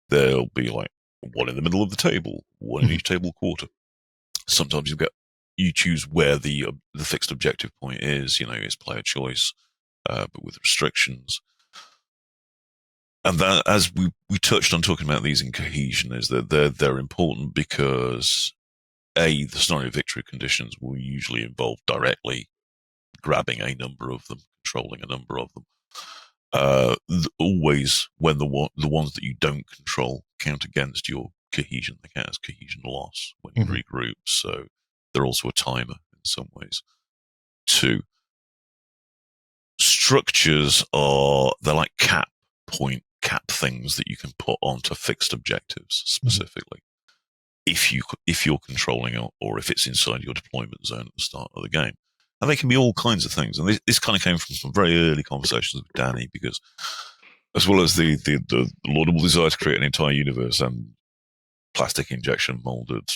There'll be like one in the middle of the table, one in each table quarter. Sometimes you choose where the fixed objective point is. It's player choice, but with restrictions. And that, as we touched on talking about these in cohesion, is that they're important because the scenario victory conditions will usually involve directly grabbing a number of them, controlling a number of them. Always when the ones that you don't control count against your cohesion, they count as cohesion loss when you regroup. So they're also a timer in some ways. 2. Structures they're like cap things that you can put onto fixed objectives specifically. If you're controlling it, or if it's inside your deployment zone at the start of the game. And they can be all kinds of things. And this kind of came from some very early conversations with Danny, because as well as the laudable desire to create an entire universe and plastic injection molded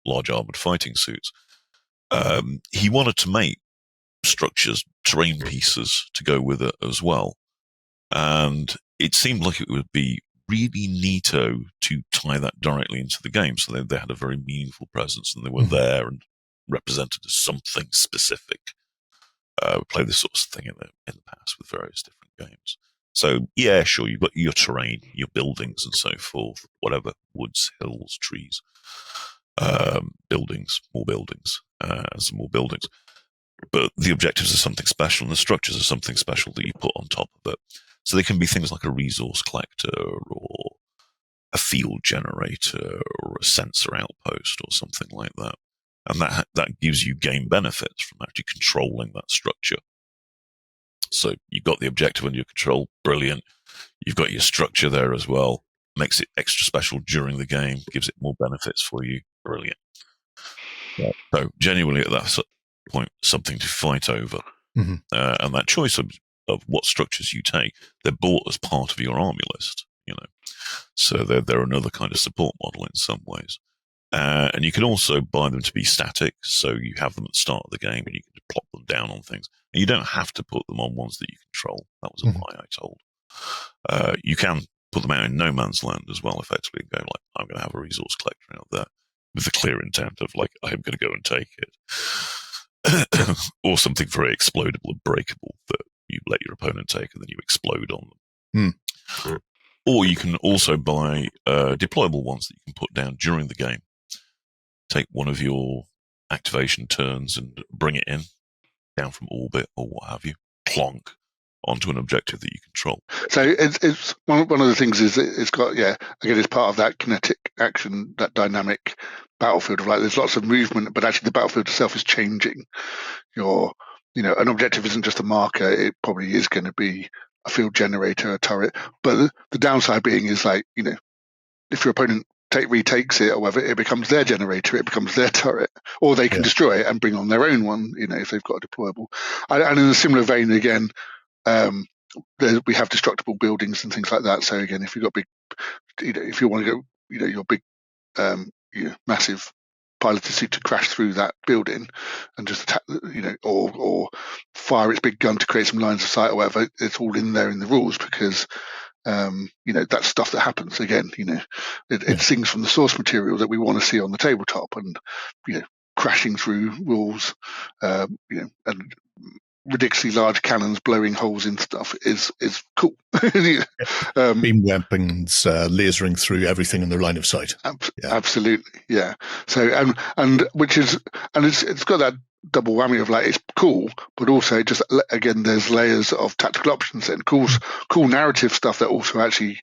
large armored fighting suits, he wanted to make structures, terrain pieces to go with it as well. And it seemed like it would be really neato to tie that directly into the game. So they had a very meaningful presence, and they were there and represented as something specific. We played this sort of thing in the past with various different games. So yeah, sure, you've got your terrain, your buildings and so forth, whatever, woods, hills, trees, buildings, more buildings, some more buildings. But the objectives are something special, and the structures are something special that you put on top of it. So they can be things like a resource collector, or a field generator, or a sensor outpost, or something like that. And that gives you game benefits from actually controlling that structure. So you've got the objective under your control, brilliant. You've got your structure there as well, makes it extra special during the game, gives it more benefits for you, brilliant. Yeah. So genuinely at that point, something to fight over. And that choice of what structures you take, they're bought as part of your army list, So they're another kind of support model in some ways. And you can also buy them to be static, so you have them at the start of the game and you can plop them down on things. And you don't have to put them on ones that you control. That was a lie I told. You can put them out in no man's land as well, effectively, and go like, I'm going to have a resource collector out there with the clear intent of like, I'm going to go and take it. Or something very explodable and breakable that you let your opponent take and then you explode on them. Or you can also buy deployable ones that you can put down during the game. Take one of your activation turns and bring it in, down from orbit or what have you, plonk onto an objective that you control. So it's one of the things is it's got, again, it's part of that kinetic action, that dynamic battlefield of like, there's lots of movement, but actually the battlefield itself is changing. An objective isn't just a marker, it probably is going to be a field generator, a turret. But the downside being is like, if your opponent retakes it or whatever, it becomes their generator, it becomes their turret, or they can destroy it and bring on their own one, if they've got a deployable. And in a similar vein, again, we have destructible buildings and things like that. So again, if you've got big, if you want to go, your big, massive piloted suit to crash through that building and just attack, or fire its big gun to create some lines of sight or whatever, it's all in there in the rules because that's stuff that happens. Again, it's things from the source material that we want to see on the tabletop, and crashing through walls, and ridiculously large cannons blowing holes in stuff is cool. Beam weapons lasering through everything in their line of sight. Absolutely, yeah. So and it's got that double whammy of like, it's cool, but also just again there's layers of tactical options and cool narrative stuff that also actually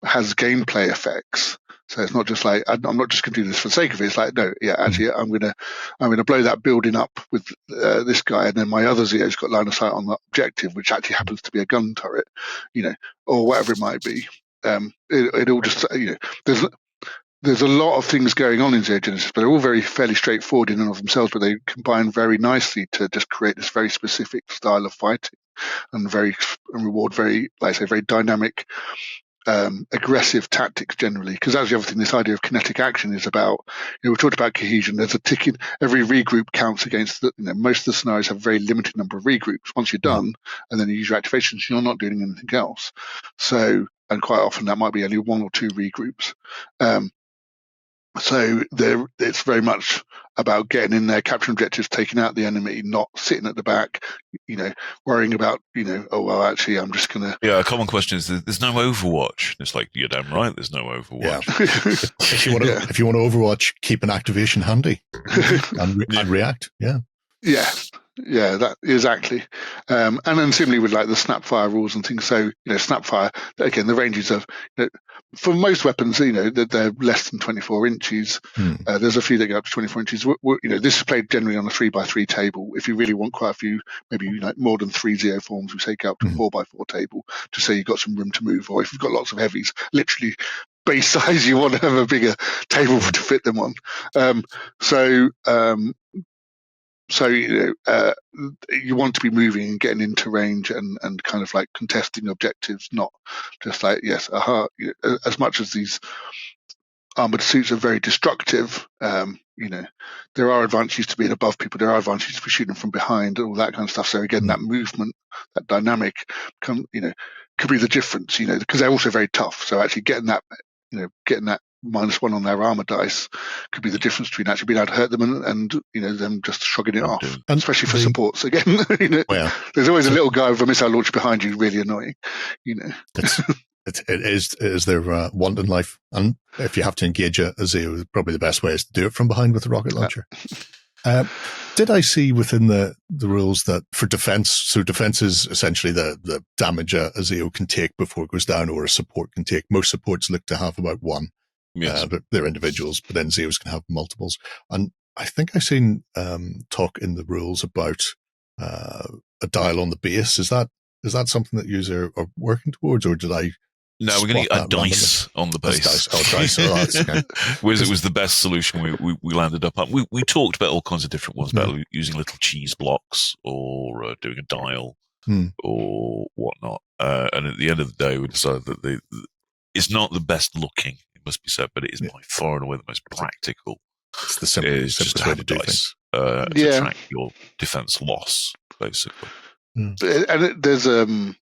has gameplay effects. So it's not just like, I'm not just going to do this for the sake of it. It's like, no, actually, I'm gonna blow that building up with this guy, and then my other Zeo's got line of sight on that objective, which actually happens to be a gun turret, or whatever it might be. It all just, there's a lot of things going on in Zeo Genesis, but they're all fairly straightforward in and of themselves, but they combine very nicely to just create this very specific style of fighting and reward very, like I say, very dynamic, aggressive tactics generally. Because that's the other thing, this idea of kinetic action is about, we talked about cohesion. There's a ticking, every regroup counts against most of the scenarios have a very limited number of regroups. Once you're done, and then you use your activations, you're not doing anything else. So, and quite often that might be only one or two regroups. So it's very much about getting in there, capturing objectives, taking out the enemy, not sitting at the back, worrying about, actually, I'm just going to... Yeah, a common question is, there's no Overwatch. It's like, you're damn right, there's no Overwatch. Yeah. If you want to Overwatch, keep an activation handy and react. Yeah, that exactly. And then similarly with like the Snapfire rules and things. So, Snapfire, again, the ranges of for most weapons, they're less than 24 inches. There's a few that go up to 24 inches. This is played generally on a 3x3 table. If you really want quite a few, maybe more than 3 Zeoforms, we say go up to a 4x4 table, to say you've got some room to move. Or if you've got lots of heavies, literally base size, you want to have a bigger table to fit them on. So you want to be moving and getting into range and kind of like contesting objectives, not just like, yes, as much as these armored suits are very destructive, there are advantages to being above people, there are advantages to shooting from behind, all that kind of stuff. So again, that movement, that dynamic could be the difference, because they're also very tough. So actually getting that -1 on their armor dice could be the difference between actually being able to hurt them and them just shrugging it off. And especially for supports again. There's always a little guy with a missile launcher behind you, really annoying. It is their want in life, and if you have to engage a Zeo, probably the best way is to do it from behind with a rocket launcher. Did I see within the rules that for defense, so defense is essentially the damage a Zeo can take before it goes down, or a support can take. Most supports look to have about 1. Yes. But they're individuals, but then Zeos can have multiples. And I think I've seen talk in the rules about a dial on the base. Is that something that you are working towards, or did I? No, we're going to get a dice on the base. Dice. Oh, dice. Oh, that's okay. It was the best solution we landed up on. We talked about all kinds of different ones, about using little cheese blocks or doing a dial or whatnot. And at the end of the day, we decided that it's not the best looking, it must be said, but it is by far and away the most practical. It's the simplest way to do things. To track your defense loss, basically. And there's and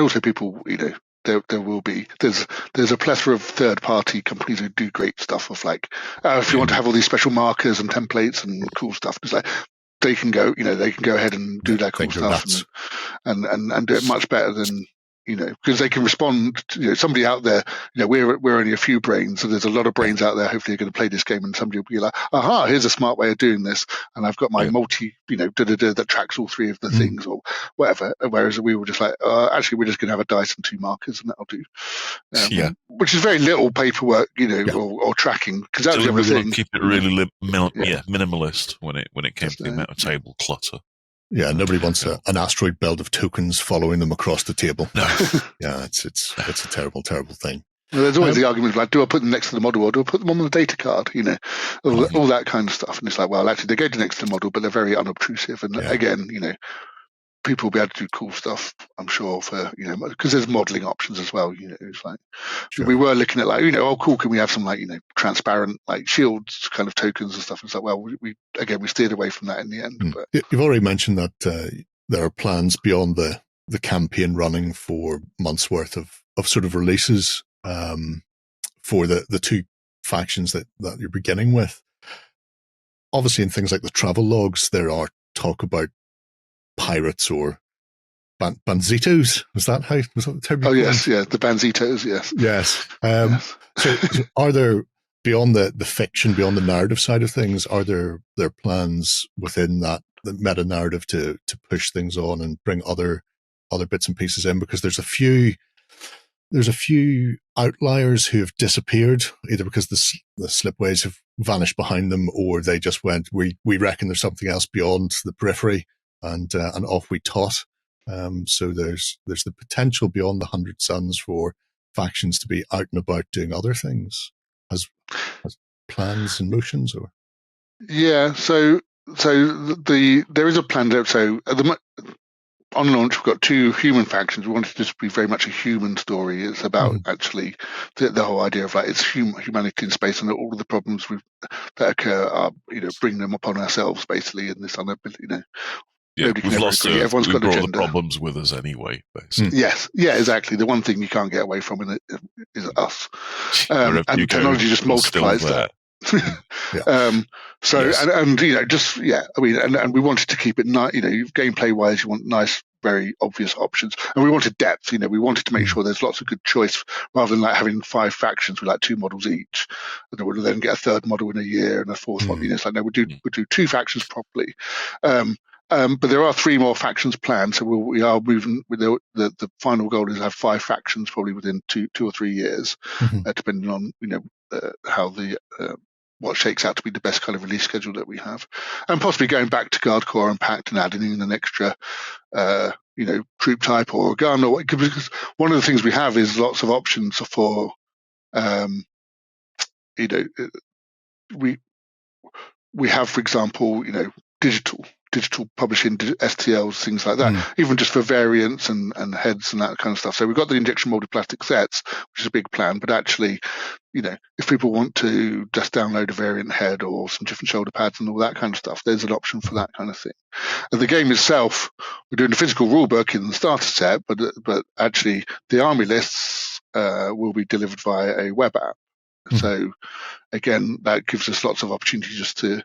also people, there will be there's a plethora of third party companies who do great stuff of like if you want to have all these special markers and templates and cool stuff, it's like they can go ahead and do that cool stuff and do it much better than because they can respond to somebody out there. We're only a few brains, so there's a lot of brains out there. Hopefully, you're going to play this game, and somebody will be like, "Aha! Here's a smart way of doing this." And I've got my multi, that tracks all 3 of the things or whatever. Whereas we were just like, actually, we're just going to have a dice and 2 markers, and that'll do. Which is very little paperwork, or tracking, because that was the other thing. Keep it really minimalist when it came to the amount of table clutter. Yeah, nobody wants an asteroid belt of tokens following them across the table. No. Yeah, it's a terrible, terrible thing. Well, there's always the argument like, do I put them next to the model or do I put them on the data card? All that kind of stuff. And it's like, well, actually, they go next to the model, but they're very unobtrusive. And again, people will be able to do cool stuff, I'm sure, for because there's modeling options as well. It's like we were looking at like cool, can we have some like transparent like shields kind of tokens and stuff? And it's like, well, we steered away from that in the end. But you've already mentioned that there are plans beyond the campaign running for months worth of sort of releases for the 2 factions that you're beginning with. Obviously, in things like the travel logs, there are talk about pirates or banzitos. Was that the term? Oh yes, the banzitos. Yes. So are there, beyond the fiction, beyond the narrative side of things, are there plans within the meta narrative to push things on and bring other bits and pieces in? Because there's a few outliers who have disappeared, either because the slipways have vanished behind them, or they just went, we reckon there's something else beyond the periphery. And off we tot. So there's the potential beyond the 100 Suns for factions to be out and about doing other things. Has plans and motions, or so there is a plan. So on launch, we've got 2 human factions. We wanted this to be very much a human story. It's about actually the whole idea of like it's humanity in space, and all of the problems that occur are bringing them upon ourselves basically in this unability. Yeah, we've lost everyone's got brought agenda. The problems with us anyway, basically. Yes, exactly. The one thing you can't get away from is us. And technology just multiplies that. And we wanted to keep it nice. Gameplay wise, you want nice, very obvious options, and we wanted depth. We wanted to make sure there's lots of good choice rather than like having 5 factions with like 2 models each, and we'll then get a 3rd model in a year and a 4th model. It's like no, we'll do 2 factions properly. But there are 3 more factions planned, so we are moving. With the final goal is to have 5 factions probably within 2 or 3 years, depending on how what shakes out to be the best kind of release schedule that we have, and possibly going back to Guardcore and Pact and adding in an extra troop type or a gun, or because one of the things we have is lots of options for we have, for example, digital publishing, STLs, things like that, even just for variants and heads and that kind of stuff. So we've got the injection molded plastic sets, which is a big plan, but actually, if people want to just download a variant head or some different shoulder pads and all that kind of stuff, there's an option for that kind of thing. And the game itself, we're doing the physical rulebook in the starter set, but actually the army lists will be delivered via a web app. So again, that gives us lots of opportunity just to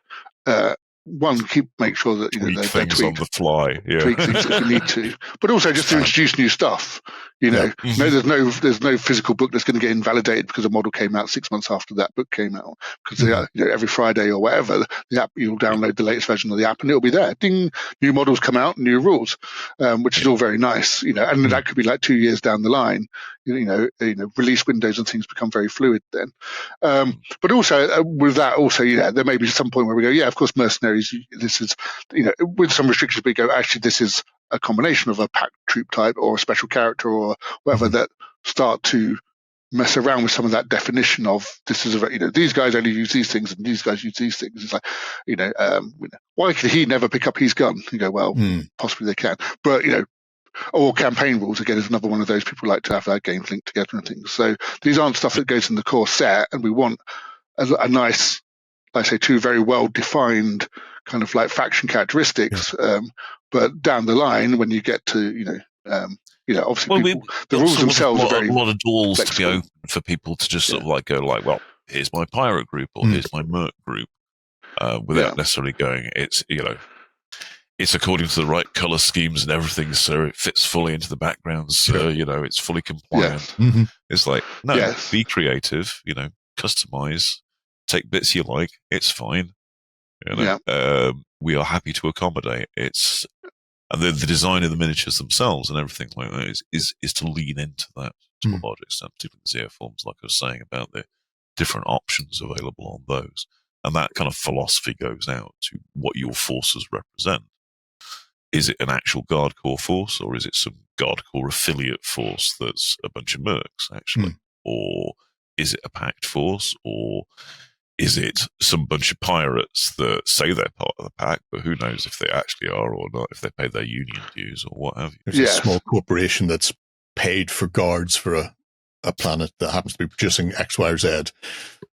make sure that tweak they're things tweaked, on the fly, tweak things if we need to, but also just to introduce new stuff. There's no physical book that's going to get invalidated because a model came out 6 months after that book came out. Because every Friday or whatever, the app, you'll download the latest version of the app and it'll be there. Ding, new models come out, new rules, which is all very nice. And that could be like 2 years down the line. Release windows and things become very fluid then. But also with that, there may be some point where we go, of course, mercenaries. This is, with some restrictions, we go, actually, this is a combination of a packed troop type or a special character or whatever that start to mess around with some of that definition of this is these guys only use these things and these guys use these things. It's like, why could he never pick up his gun? You go, well, possibly they can, but or campaign rules again is another one of those. People like to have their games linked together and things. So these aren't stuff that goes in the core set, and we want a nice, like I say, 2 very well defined kind of like faction characteristics. But down the line, when you get to obviously the rules themselves are very a lot of doors flexible. to be open for people to just sort of like go like, well, here's my pirate group or here's my merc group, without necessarily going. It's according to the right color schemes and everything, so it fits fully into the backgrounds. So it's fully compliant. It's like, no, be creative. Customize, take bits you like. It's fine. We are happy to accommodate. And the design of the miniatures themselves and everything like that is to lean into that to a large extent, particularly the Zeoforms, like I was saying about the different options available on those. And that kind of philosophy goes out to what your forces represent. Is it an actual Guard Corps force, or is it some Guard Corps affiliate force that's a bunch of mercs, actually? Or is it a packed force, or is it some bunch of pirates that say they're part of the pack, but who knows if they actually are or not, if they pay their union dues or what have you? There's a small corporation that's paid for guards for a planet that happens to be producing X, Y, or Z.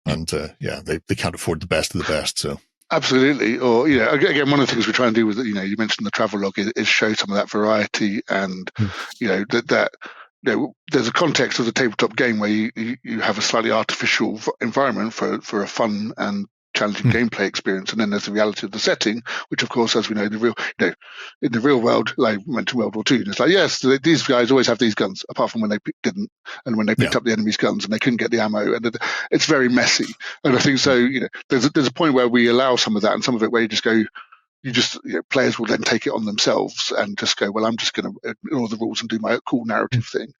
And they can't afford the best of the best, so... Absolutely. Or, again, one of the things we try and do with, you mentioned the travel log is show some of that variety and, that there's a context of the tabletop game where you have a slightly artificial environment for a fun and challenging gameplay experience, and then there's the reality of the setting, which of course, as we know, in the real world, like we mentioned World War II, it's like, yes, these guys always have these guns, apart from when they didn't, and when they picked up the enemy's guns and they couldn't get the ammo, and it's very messy. And I think so. There's a point where we allow some of that, and some of it where you just go. Players will then take it on themselves and just go, well, I'm just going to ignore the rules and do my cool narrative thing.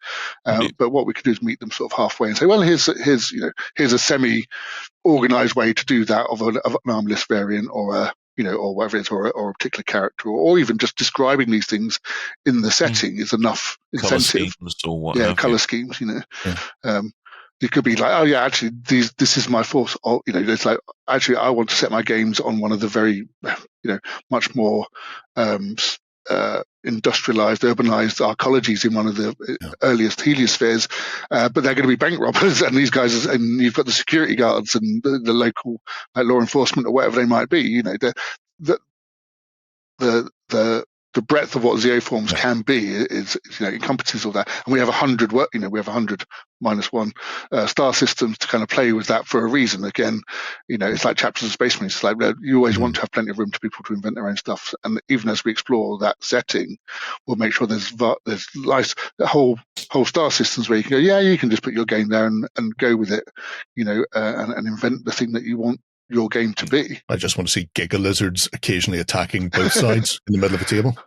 But what we could do is meet them sort of halfway and say, well, here's a semi-organized way to do that of an armless variant or or whatever it is, or a particular character, or even just describing these things in the setting is enough incentive. Color schemes or what? Color schemes. It could be like, oh yeah, actually, this is my force. Or, it's like, actually, I want to set my games on one of the very, much more industrialized, urbanized arcologies in one of the earliest heliospheres, but they're going to be bank robbers, and these guys, and you've got the security guards and the local law enforcement or whatever they might be. The breadth of what Zeoforms can be is encompasses all that, and we have 100 we have 100 -1 star systems to kind of play with that for a reason. Again, it's like Chapters of Space Marines. It's like you always want to have plenty of room for people to invent their own stuff, and even as we explore that setting, we'll make sure there's nice whole star systems where you can go, you can just put your game there and go with it, and invent the thing that you want your game to be. I just want to see Giga Lizards occasionally attacking both sides in the middle of a table.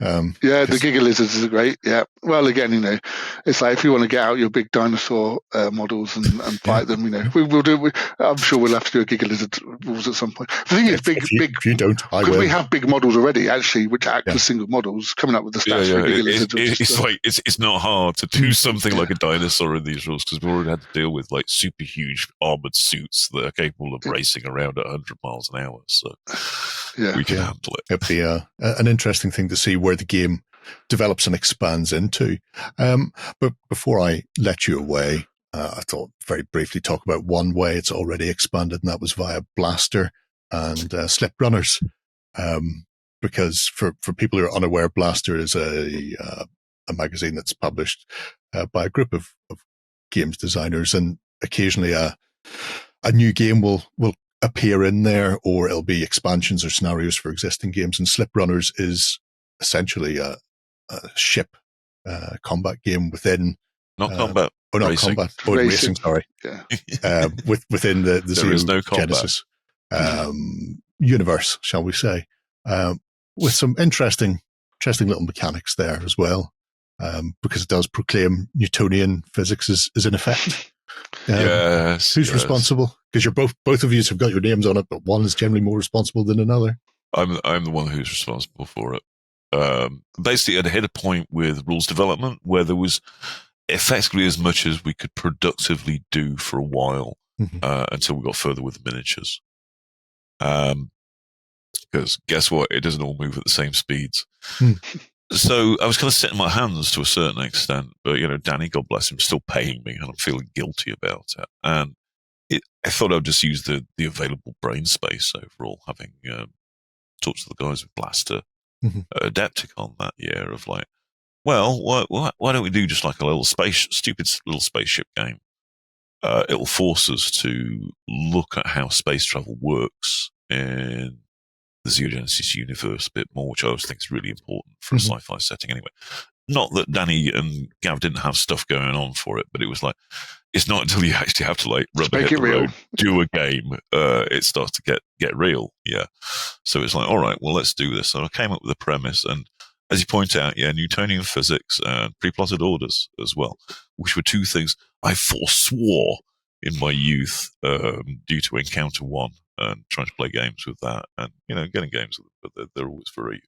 The Giga Lizards is great. Yeah. Well, again, it's like if you want to get out your big dinosaur models and fight them, we'll do. I'm sure we'll have to do a Giga Lizard rules at some point. The thing is, if you don't, I because will. we have big models already, actually, which act as single models. Coming up with the stats for Giga Lizards. It's not hard to do something like a dinosaur in these rules because we've already had to deal with like super huge armored suits that are capable of racing around at 100 miles an hour. So we can handle it. It'd be an interesting thing to see where the game develops and expands into. But before I let you away, I thought very briefly talk about one way it's already expanded, and that was via Blaster and Slip Runners. Because for people who are unaware, Blaster is a magazine that's published by a group of games designers, and occasionally a new game will appear in there, or it'll be expansions or scenarios for existing games. And Slip Runners is essentially a ship combat game within combat. Racing. Sorry, within the Zeo Genesis universe, shall we say, with some interesting little mechanics there as well, because it does proclaim Newtonian physics is in effect. Who's responsible? Because you're both of you have got your names on it, but one is generally more responsible than another. I'm the one who's responsible for it. Basically, I'd hit a point with rules development where there was effectively as much as we could productively do for a while until we got further with the miniatures. Because guess what? It doesn't all move at the same speeds. So I was kind of sitting my hands to a certain extent, but Danny, God bless him, still paying me, and I'm feeling guilty about it. And I thought I'd just use the available brain space overall, having talked to the guys with Blaster, Adepticon that year, of like, well, why don't we do just like a little stupid little spaceship game? It'll force us to look at how space travel works in the Zeo Genesis universe a bit more, which I always think is really important for a sci-fi setting anyway. Not that Danny and Gav didn't have stuff going on for it, but it was like, it's not until you actually have to like rubber hit the road, do a game, it starts to get real. Yeah. So it's like, all right, well, let's do this. So I came up with a premise, and as you point out, Newtonian physics and pre-plotted orders as well, which were two things I forswore in my youth due to Encounter One and trying to play games with that, and getting games with them, but they're always very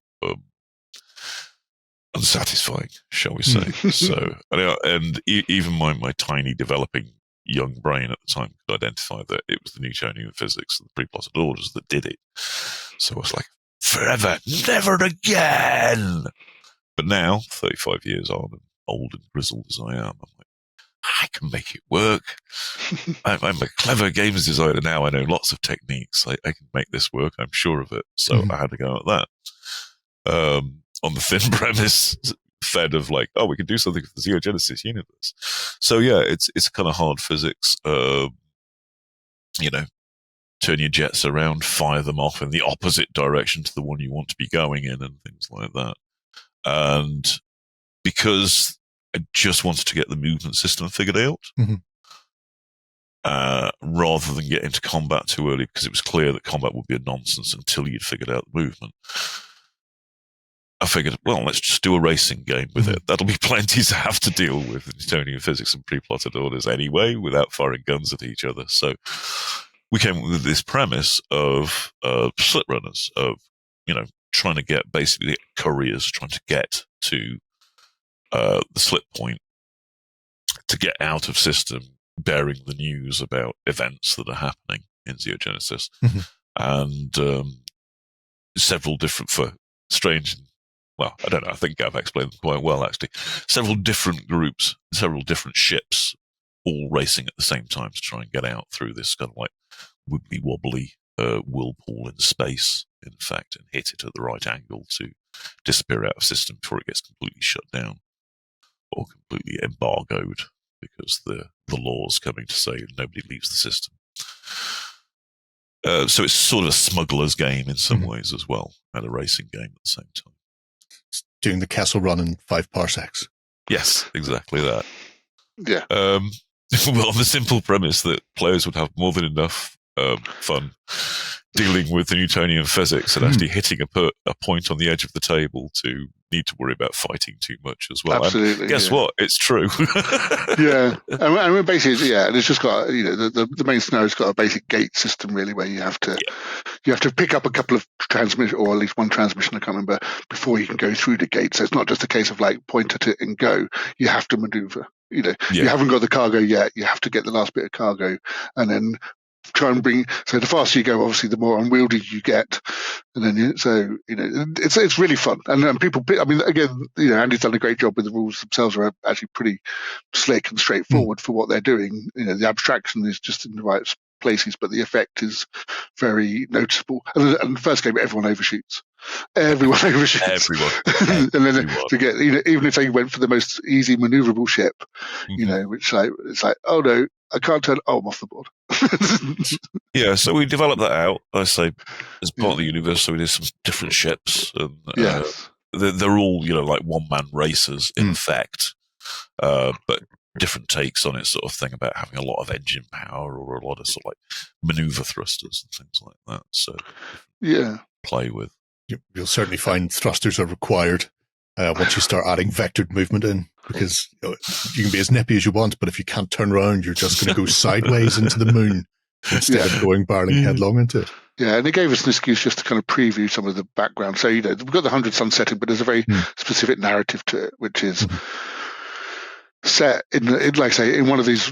unsatisfying, shall we say. So, and even my tiny developing young brain at the time could identify that it was the Newtonian physics and the pre-plotted orders that did it. So I was like, forever, never again. But now, 35 years on, and old and grizzled as I am, I'm like, I can make it work. I'm a clever games designer now. I know lots of techniques. I can make this work. I'm sure of it. So I had to go at that. On the thin premise, fed of like, we can do something for the Zeo Genesis universe. So yeah, it's kind of hard physics. Turn your jets around, fire them off in the opposite direction to the one you want to be going in, and things like that. And because I just wanted to get the movement system figured out, rather than get into combat too early, because it was clear that combat would be a nonsense until you'd figured out the movement. I figured, well, let's just do a racing game with it. That'll be plenty to have to deal with Newtonian physics and pre-plotted orders anyway, without firing guns at each other. So we came up with this premise of Slip Runners, of trying to get basically couriers, trying to get to the slip point to get out of system, bearing the news about events that are happening in Zeo Genesis, and several different, for strange. Well, I don't know. I think Gav explained them quite well, actually. Several different groups, several different ships, all racing at the same time to try and get out through this kind of like wibbly-wobbly whirlpool in space, in fact, and hit it at the right angle to disappear out of system before it gets completely shut down or completely embargoed, because the law's coming to say nobody leaves the system. So it's sort of a smuggler's game in some ways as well, and a racing game at the same time. Doing the castle run in 5 parsecs. Yes, exactly that. Yeah. Well, on the simple premise that players would have more than enough fun dealing with the Newtonian physics and actually hitting a point on the edge of the table to need to worry about fighting too much as well. Absolutely. And guess what? It's true. Yeah. And basically, and it's just got, the main scenario's got a basic gate system really, where you have to pick up a couple of transmission, or at least one transmission, I can't remember, before you can go through the gate. So it's not just a case of like point at it and go. You have to maneuver. You haven't got the cargo yet. You have to get the last bit of cargo, and then try and bring. So the faster you go, obviously, the more unwieldy you get, and then it's really fun. And people, I mean, again, Andy's done a great job with the rules themselves. Are actually pretty slick and straightforward for what they're doing. The abstraction is just in the right places, but the effect is very noticeable. And the first game, everyone overshoots. Everyone overshoots. Everyone. And then to get, even if they went for the most easy maneuverable ship, which it's like, oh no, I can't turn. Oh, I'm off the board. Yeah, so we developed that out. I say as part of the universe, so we did some different ships, and they're all like one-man racers in effect, but different takes on it, sort of thing about having a lot of engine power or a lot of sort of like maneuver thrusters and things like that. So play with. You'll certainly find thrusters are required once you start adding vectored movement in, because you can be as nippy as you want, but if you can't turn around, you're just going to go sideways into the moon instead of going barreling headlong into it. Yeah, and it gave us an excuse just to kind of preview some of the background. So, we've got the 100 Sun setting, but there's a very specific narrative to it, which is set in like I say, in one of these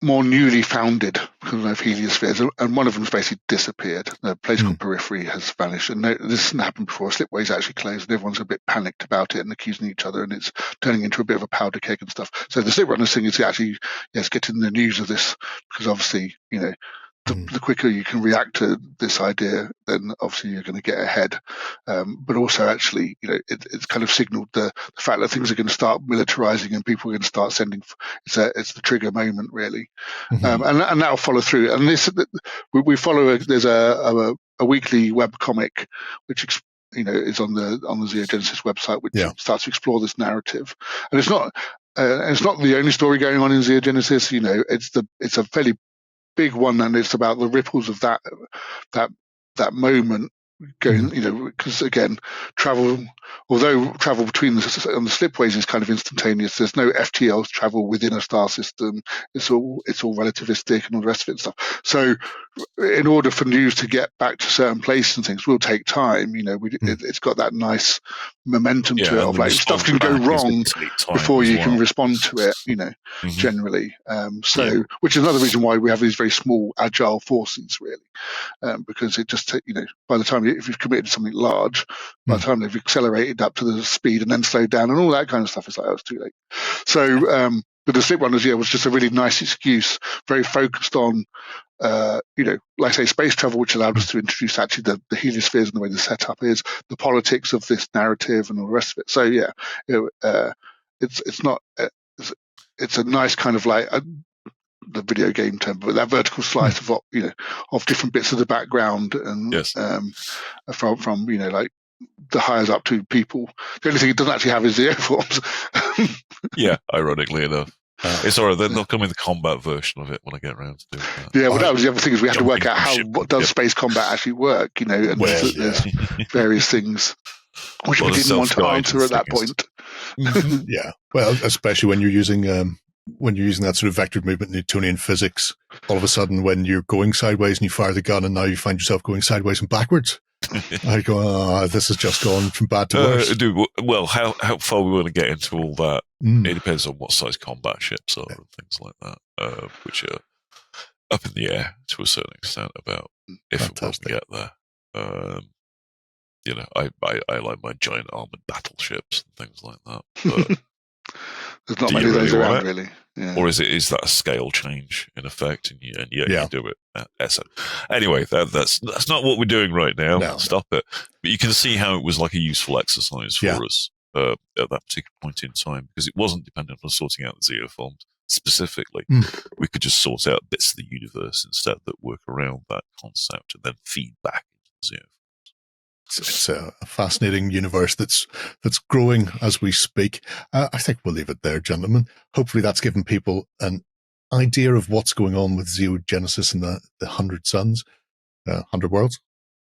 more newly founded heliospheres, and one of them's basically disappeared. A place called Periphery has vanished, and this hasn't happened before. Slipway's actually closed, and everyone's a bit panicked about it and accusing each other, and it's turning into a bit of a powder keg and stuff. So the Sliprunners thing is actually getting the news of this, because obviously the quicker you can react to this idea, then obviously you're going to get ahead. But also, actually, it's kind of signalled the fact that things are going to start militarizing and people are going to start sending. It's the trigger moment, really, and that'll follow through. And this we follow. There's a weekly web comic which is on the Zeo Genesis website, which starts to explore this narrative. And it's not the only story going on in Zeo Genesis. It's a fairly big one, and it's about the ripples of that moment going, because again, although travel between on the slipways is kind of instantaneous, there's no FTL travel within a star system. It's all relativistic and all the rest of it and stuff. So in order for news to get back to certain places and things will take time. It's got that nice momentum to it of like stuff can go wrong before you can respond to it, generally. Which is another reason why we have these very small agile forces, really, because it just by the time if you've committed to something large, by the time they've accelerated up to the speed and then slowed down and all that kind of stuff, it's like, oh, it's too late. So but the Sliprunners, was just a really nice excuse, very focused on like I say, space travel, which allowed us to introduce actually the heliospheres and the way the setup is, the politics of this narrative and all the rest of it. So it's a nice kind of like the video game term, but that vertical slice of different bits of the background and from like the highest up to people. The only thing it doesn't actually have is the Zeoforms. Ironically enough. It's alright, they'll come in the combat version of it when I get around to doing that. Yeah, well, that was the other thing, is we had to work out what does space combat actually work, and there's various things which we didn't want to answer at that point. Yeah, well, especially when you're using that sort of vectored movement, Newtonian physics, all of a sudden when you're going sideways and you fire the gun and now you find yourself going sideways and backwards. I go, this has just gone from bad to worse. Well, how far we want to get into all that, it depends on what size combat ships are and things like that, which are up in the air to a certain extent about if it was to get there. I like my giant armored battleships and things like that. But there's not many of those around, really. Yeah. Or is that a scale change in effect, and you do it? So anyway, that's not what we're doing right now. No. Stop it. But you can see how it was like a useful exercise for us at that particular point in time, because it wasn't dependent on sorting out the Zeoforms specifically. We could just sort out bits of the universe instead that work around that concept and then feed back into the Zeoforms. It's a fascinating universe that's growing as we speak. I think we'll leave it there, gentlemen. Hopefully that's given people an idea of what's going on with Zeo Genesis and the 100 Suns, 100 Worlds?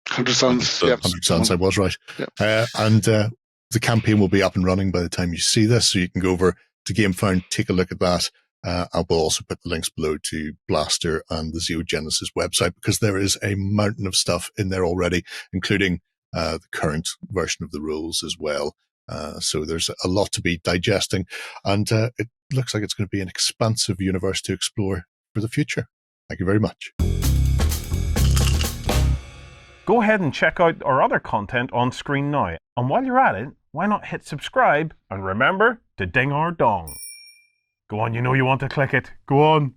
100 Suns, yeah. 100 Suns, I was right. Yep. And the campaign will be up and running by the time you see this, so you can go over to Gamefound, take a look at that. I will also put the links below to Blaster and the Zeo Genesis website, because there is a mountain of stuff in there already, including the current version of the rules as well. So there's a lot to be digesting, and it looks like it's going to be an expansive universe to explore for the future. Thank you very much. Go ahead and check out our other content on screen now. And while you're at it, why not hit subscribe and remember to ding our dong. Go on, you know you want to click it. Go on.